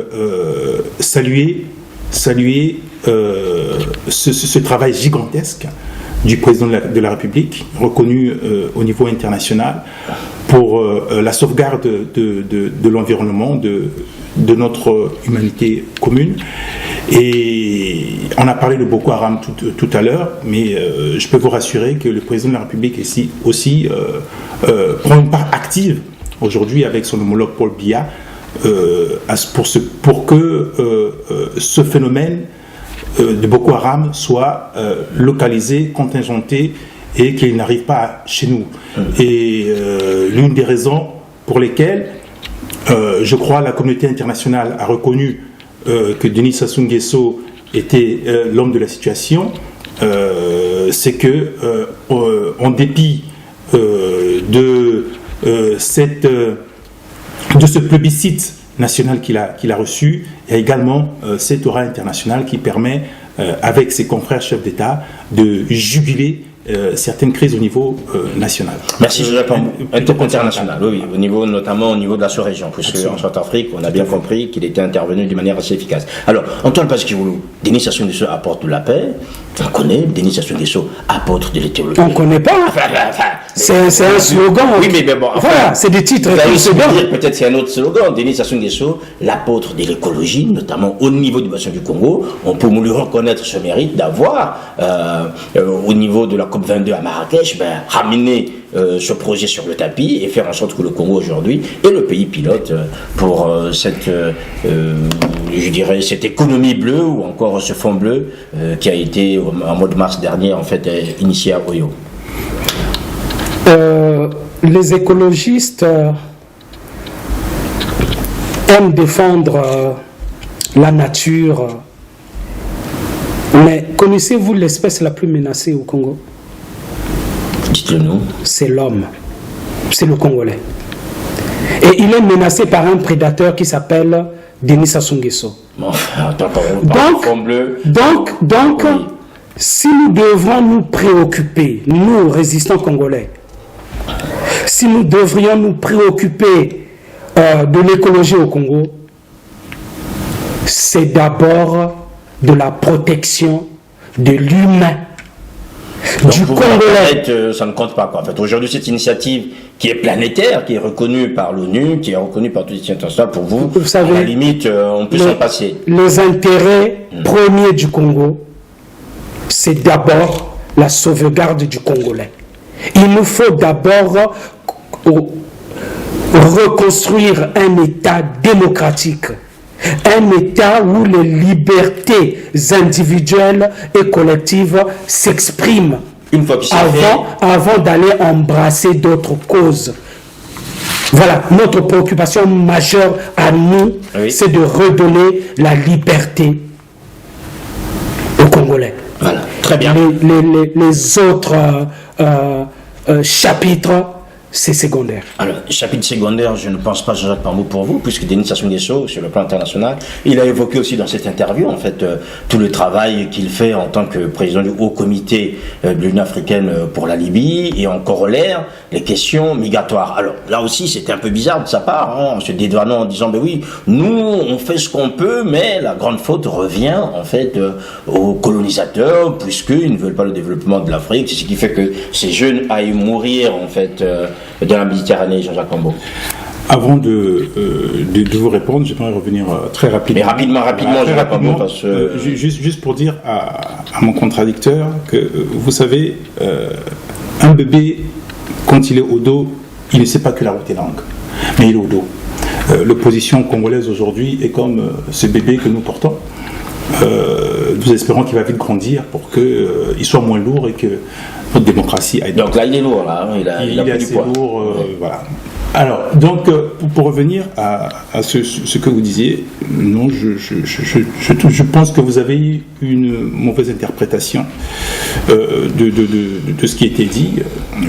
saluer ce travail gigantesque du président de la République, reconnu au niveau international, pour la sauvegarde de l'environnement, de notre humanité commune. Et on a parlé de Boko Haram tout à l'heure, mais je peux vous rassurer que le président de la République ici aussi prend une part active aujourd'hui avec son homologue Paul Biya pour que ce phénomène de Boko Haram soit localisé, contingenté et qu'il n'arrive pas chez nous. Et l'une des raisons pour lesquelles je crois la communauté internationale a reconnu que Denis Sassou Nguesso était l'homme de la situation, c'est que en dépit de ce plébiscite national qu'il a reçu, il y a également cette aura internationale qui permet, avec ses confrères chefs d'État, de juguler certaines crises au niveau national. Merci, Joseph. International, oui, notamment au niveau de la sous-région, puisque en Centrafrique, on a bien compris qu'il était intervenu de manière assez efficace. Alors, Antoine Pasquivoulou, Denis Sassou Nguesso apporte de la paix. On connaît, Denis Sassou Nguesso apôtre de l'éthéologie. On ne connaît pas. C'est un slogan. Oui, mais bon. Voilà, c'est des titres. Peut-être c'est un autre slogan. Denis Sassou Nguesso, l'apôtre de l'écologie, notamment au niveau du bassin du Congo. On peut lui reconnaître ce mérite d'avoir, au niveau de la COP22 à Marrakech, ramener ce projet sur le tapis et faire en sorte que le Congo aujourd'hui est le pays pilote pour cette économie bleue ou encore ce fonds bleu qui a été en mois de mars dernier en fait initié à Oyo. Les écologistes aiment défendre la nature, mais connaissez-vous l'espèce la plus menacée au Congo? Dites-le-nous. C'est l'homme, c'est le Congolais. Et il est menacé par un prédateur qui s'appelle Denis Sassou Nguesso. Donc, oui. Si nous devons nous préoccuper, nous, résistants congolais, si nous devrions nous préoccuper de l'écologie au Congo, c'est d'abord de la protection de l'humain. Du Congolais. Ça ne compte pas, quoi. En fait, aujourd'hui, cette initiative qui est planétaire, qui est reconnue par l'ONU, qui est reconnue par toutes les internationales, pour vous savez, à la limite, on peut s'en passer. Les intérêts premiers du Congo, c'est d'abord la sauvegarde du Congolais. Il nous faut d'abord reconstruire un État démocratique. Un État où les libertés individuelles et collectives s'expriment avant d'aller embrasser d'autres causes. Voilà, notre préoccupation majeure à nous, oui, c'est de redonner la liberté Voilà, très bien. Les autres chapitres, c'est secondaire. Alors, chapitre secondaire, je ne pense pas, Jean-Jacques Pambou, pour vous, puisque Denis Sassou Nguesso, sur le plan international, il a évoqué aussi dans cette interview, en fait, tout le travail qu'il fait en tant que président du Haut Comité de l'Union africaine pour la Libye, et en corollaire, les questions migratoires. Alors, là aussi, c'était un peu bizarre de sa part, en se dédouanant en disant, ben oui, nous, on fait ce qu'on peut, mais la grande faute revient, en fait, aux colonisateurs, puisqu'ils ne veulent pas le développement de l'Afrique, c'est ce qui fait que ces jeunes aillent mourir, en fait, dans la Méditerranée, Jean-Jacques Pambou. Avant de vous répondre, j'aimerais revenir très rapidement. Mais rapidement, très rapidement, parce que... juste pour dire à mon contradicteur que, vous savez, un bébé, quand il est au dos, il ne sait pas que la route est longue, mais il est au dos. L'opposition congolaise aujourd'hui est comme ce bébé que nous portons. Nous espérons qu'il va vite grandir pour qu'il soit moins lourd et que notre démocratie aille. Donc là, il est lourd, là. Il a pris du poids. Lourd, voilà. Alors, donc, pour revenir à ce que vous disiez, non, je pense que vous avez eu une mauvaise interprétation de ce qui était dit.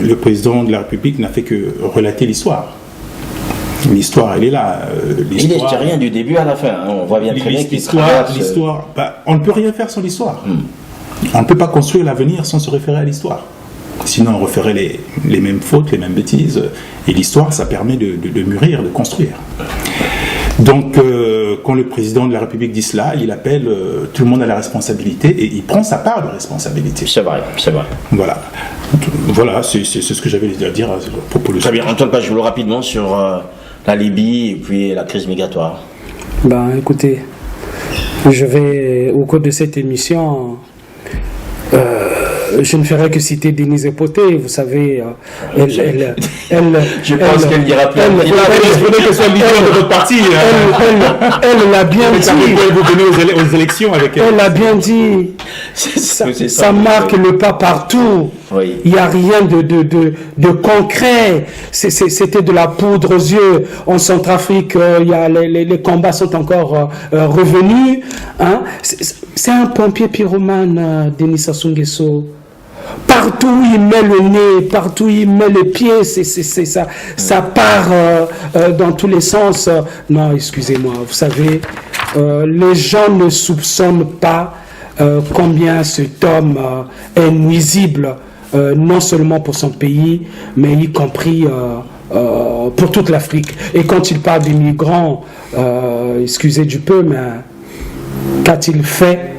Le président de la République n'a fait que relater l'histoire. L'histoire, elle est là. Il n'est rien du début à la fin. Hein. On voit bien très bien qu'il traverse... L'histoire, on ne peut rien faire sans l'histoire. On ne peut pas construire l'avenir sans se référer à l'histoire. Sinon, on referait les mêmes fautes, les mêmes bêtises. Et l'histoire, ça permet de mûrir, de construire. Donc, quand le président de la République dit cela, il appelle tout le monde à la responsabilité et il prend sa part de responsabilité. C'est vrai, c'est vrai. Voilà, c'est ce que j'avais à dire à propos de ça. Très bien, Antoine Pajoulot, rapidement sur la Libye et puis la crise migratoire. Écoutez, je vais, au cours de cette émission, je ne ferai que citer Denise Epoté, vous savez, je pense qu'elle dira plus. Elle l'a bien dit. Vous venez aux élections avec elle. Elle l'a bien dit. Ça marque le pas partout. Oui. Il n'y a rien de concret. C'était de la poudre aux yeux. En Centrafrique, les combats sont encore revenus. Hein. C'est un pompier pyromane, Denis Sassou Nguesso. Partout où il met le nez, partout où il met les pieds, ça part dans tous les sens. Non, excusez-moi, vous savez, les gens ne soupçonnent pas combien cet homme est nuisible, non seulement pour son pays, mais y compris pour toute l'Afrique. Et quand il parle des migrants, excusez du peu, mais qu'a-t-il fait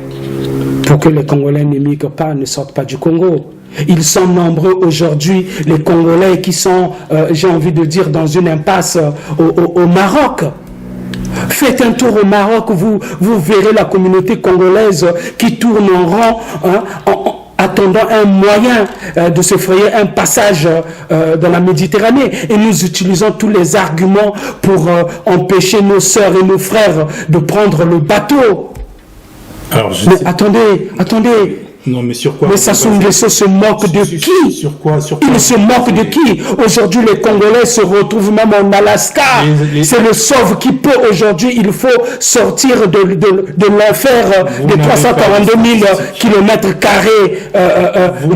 pour que les Congolais n'émigrent pas, ne sortent pas du Congo? Ils sont nombreux aujourd'hui, les Congolais qui sont, j'ai envie de dire, dans une impasse au Maroc. Faites un tour au Maroc, vous verrez la communauté congolaise qui tourne en rond, attendant un moyen de se frayer un passage dans la Méditerranée. Et nous utilisons tous les arguments pour empêcher nos sœurs et nos frères de prendre le bateau. Alors, attendez. Non, mais sur quoi? Mais Sassou Nguesso se moque de qui? Sur quoi? Il se moque de qui? Aujourd'hui, les Congolais se retrouvent même en Alaska. C'est le sauve qui peut. Aujourd'hui, il faut sortir de l'enfer des 342 000 kilomètres carrés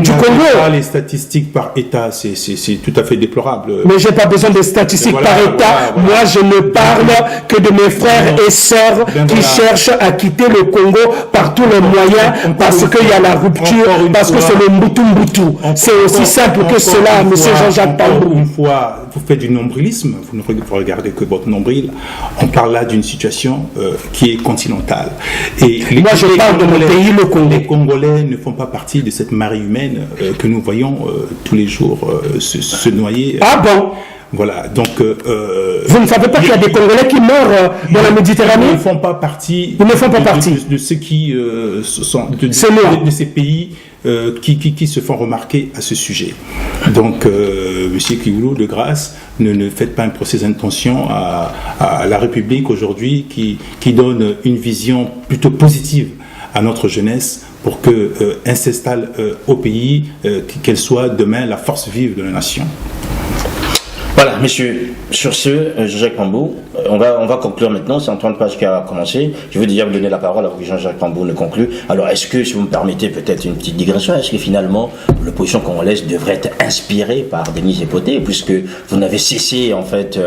du Congo. Pas les statistiques par État, c'est tout à fait déplorable. Mais j'ai pas besoin de statistiques par État. Moi, je ne parle que de mes frères et sœurs qui cherchent à quitter le Congo par tous les moyens parce qu'il y a la rupture, parce que c'est le Mbutu. C'est aussi simple que cela, M. Jean-Jacques Pambou. Une fois, vous faites du nombrilisme, vous ne regardez que votre nombril. On parle là d'une situation qui est continentale. Et moi, je parle de mon pays, le Congo. Les Congolais ne font pas partie de cette marée humaine que nous voyons tous les jours se noyer. Ah bon? Voilà, donc... vous ne savez pas qu'il y a des Congolais qui meurent dans la Méditerranée? Ils ne font pas partie... Ils ne font pas partie de ceux qui sont... de ces pays qui se font remarquer à ce sujet. Donc, Monsieur Kiwulu, de grâce, ne faites pas un procès d'intention à la République aujourd'hui qui donne une vision plutôt positive à notre jeunesse pour qu'elle s'installe au pays, qu'elle soit demain la force vive de la nation. Voilà, messieurs, sur ce, Jean-Jacques Pambou, on va conclure maintenant. C'est Antoine Page qui a commencé. Je veux déjà vous donner la parole avant que Jean-Jacques Pambou ne conclue. Alors, est-ce que, si vous me permettez peut-être une petite digression, est-ce que finalement l'opposition congolaise devrait être inspirée par Denis Epoté, puisque vous n'avez cessé en fait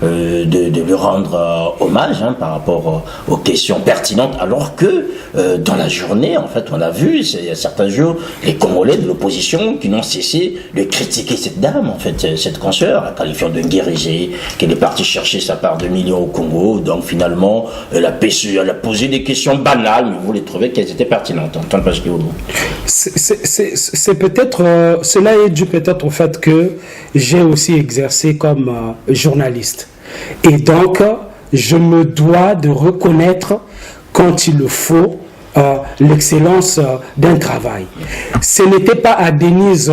de lui rendre hommage par rapport aux questions pertinentes, alors que dans la journée, en fait, on a vu, il y a certains jours, les Congolais de l'opposition qui n'ont cessé de critiquer cette dame, en fait, cette consoeur, qualifiant de guérissée, qu'elle est partie chercher sa part de millions au Congo. Donc finalement, elle a posé des questions banales, mais vous les trouvez qu'elles étaient pertinentes. C'est peut-être, cela est dû peut-être au fait que j'ai aussi exercé comme journaliste. Et donc, je me dois de reconnaître, quand il le faut, l'excellence d'un travail. Ce n'était pas à Denise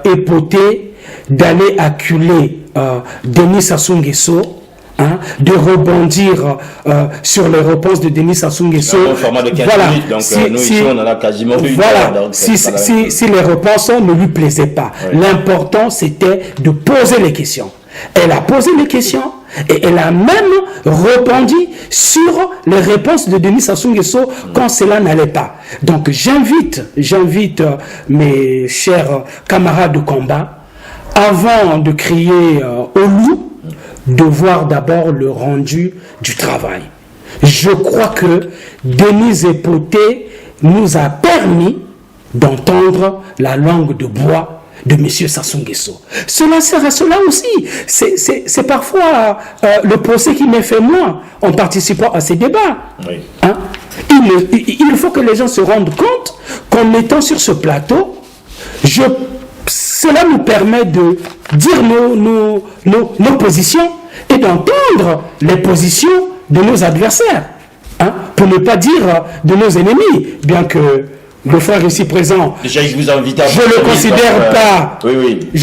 Epoté d'aller acculer Denis Sassou Nguesso, de rebondir sur les réponses de Denis Sassou Nguesso. Un format de 15 minutes, donc nous ici on en a quasiment eu. Voilà, si les réponses ne lui plaisaient pas. Oui. L'important c'était de poser les questions. Elle a posé les questions et elle a même répondu sur les réponses de Denis Sassou Nguesso quand cela n'allait pas. Donc j'invite mes chers camarades de combat, avant de crier au loup, de voir d'abord le rendu du travail. Je crois que Denis Epoté nous a permis d'entendre la langue de bois de M. Sassou Nguesso. Cela sert à cela aussi. C'est parfois le procès qui m'est fait moi en participant à ces débats. Oui. Il faut que les gens se rendent compte qu'en étant sur ce plateau, cela nous permet de dire nos positions et d'entendre les positions de nos adversaires, pour ne pas dire de nos ennemis, bien que le frère ici présent, déjà, je vous invite à je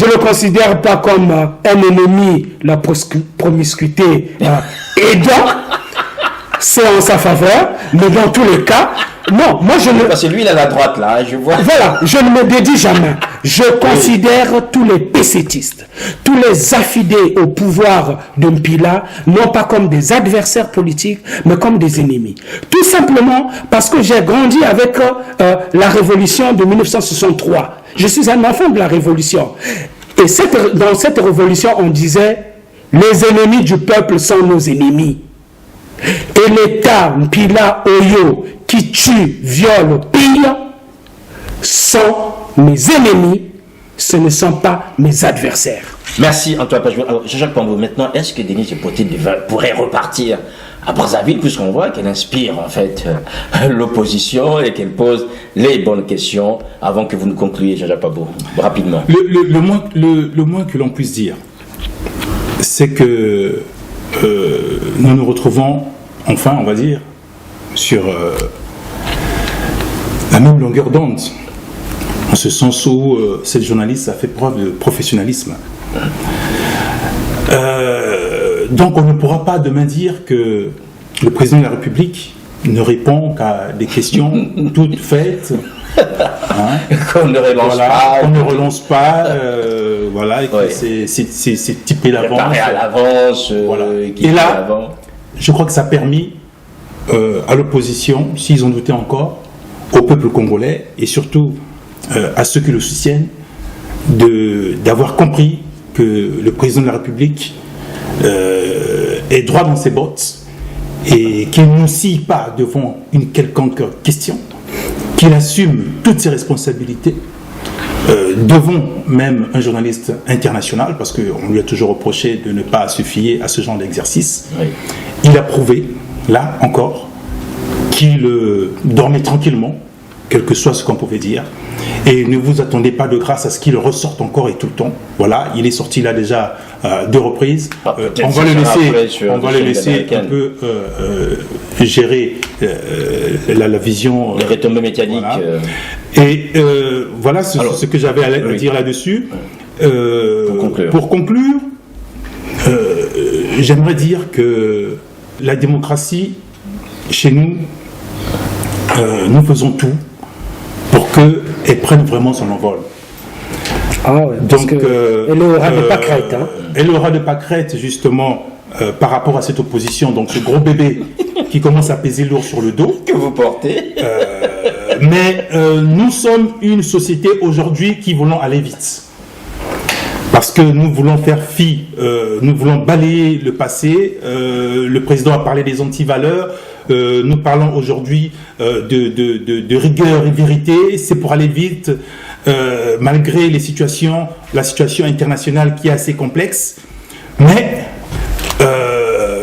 le considère pas comme un ennemi, la promiscuité aidant, c'est en sa faveur, mais dans tous les cas, non, moi je ne... Parce que lui, il est à la droite, là, je vois. Voilà, je ne me dédie jamais. Je considère tous les pécétistes, tous les affidés au pouvoir de Mpila, non pas comme des adversaires politiques, mais comme des ennemis. Tout simplement parce que j'ai grandi avec la révolution de 1963. Je suis un enfant de la révolution. Et dans cette révolution, on disait, les ennemis du peuple sont nos ennemis. Et l'État Mpila Oyo qui tue, viole, pille sont mes ennemis, ce ne sont pas mes adversaires. Merci Antoine Page. Alors Jean-Jacques Pambou, maintenant, est-ce que Denis Epoté pourrait repartir à Brazzaville, puisqu'on voit qu'elle inspire en fait l'opposition et qu'elle pose les bonnes questions, avant que vous ne concluiez, Jean-Jacques Pambou, rapidement. Le moins que l'on puisse dire, c'est que nous nous retrouvons, enfin, on va dire, sur la même longueur d'onde, en ce sens où cette journaliste a fait preuve de professionnalisme. Donc on ne pourra pas demain dire que le président de la République ne répond qu'à des questions toutes faites. Qu'on ne relance pas. Qu'on ne relance pas, voilà, et que c'est typé d'avance. Préparé à l'avance. Voilà. Et là, je crois que ça a permis à l'opposition, s'ils ont douté encore, au peuple congolais et surtout à ceux qui le soutiennent, d'avoir compris que le président de la République est droit dans ses bottes et qu'il n'oscille pas devant une quelconque question, qu'il assume toutes ses responsabilités devant même un journaliste international, parce qu'on lui a toujours reproché de ne pas se fier à ce genre d'exercice. Oui. Il a prouvé, là encore, qu'il dormait tranquillement, quel que soit ce qu'on pouvait dire. Et ne vous attendez pas de grâce à ce qu'il ressorte encore et tout le temps. Voilà, il est sorti là déjà 2 reprises. On va le laisser un peu gérer la vision. Les retombées mécaniques. Voilà. Et voilà ce que j'avais à dire là-dessus. Pour conclure, j'aimerais dire que la démocratie, chez nous, nous faisons tout pour qu'elle prenne vraiment son envol. Ah ouais, parce Donc, elle aura de pâquerettes. Hein. Elle aura de pâquerettes, justement, par rapport à cette opposition. Donc, ce gros bébé qui commence à peser lourd sur le dos. Que vous portez. Mais nous sommes une société aujourd'hui qui voulons aller vite. Parce que nous voulons faire fi, nous voulons balayer le passé. Le président a parlé des antivaleurs. Nous parlons aujourd'hui de rigueur et vérité. C'est pour aller vite, malgré la situation internationale qui est assez complexe. Mais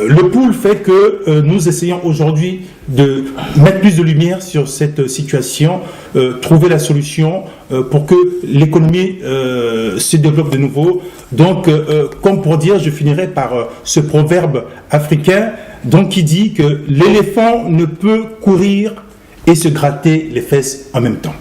le pool fait que nous essayons aujourd'hui de mettre plus de lumière sur cette situation, trouver la solution pour que l'économie se développe de nouveau. Donc, comme pour dire, je finirai par ce proverbe africain donc, qui dit que l'éléphant ne peut courir et se gratter les fesses en même temps.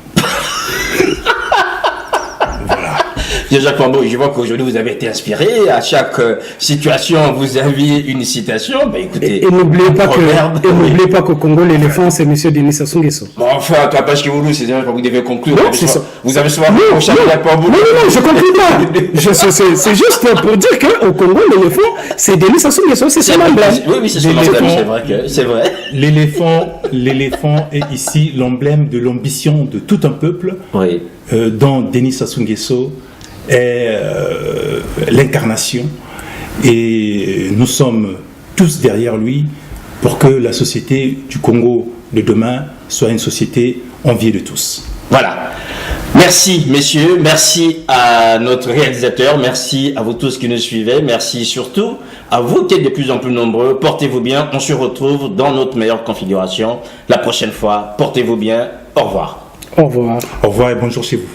Jacques Fambo, je vois qu'aujourd'hui vous avez été inspiré. À chaque situation, vous avez une citation. Ben, écoutez, et n'oubliez pas qu'au Congo, l'éléphant, c'est M. Denis Sassou Nguesso. Bon, enfin, Kabash Kivoulou, c'est vrai que vous devez conclure. Non, c'est ça. Vous avez souvent Jacques Fambo. Non, je ne comprends pas. C'est juste pour dire qu'au Congo, l'éléphant, c'est Denis Sassou Nguesso, c'est son emblème. Oui, c'est son emblème, c'est vrai. L'éléphant est ici l'emblème de l'ambition de tout un peuple, oui. Dont Denis Sassou Nguesso est l'incarnation, et nous sommes tous derrière lui pour que la société du Congo de demain soit une société enviée de tous. Voilà. Merci messieurs, merci à notre réalisateur, merci à vous tous qui nous suivez, merci surtout à vous qui êtes de plus en plus nombreux. Portez-vous bien, on se retrouve dans notre meilleure configuration la prochaine fois. Portez-vous bien, au revoir. Au revoir. Au revoir et bonjour chez vous.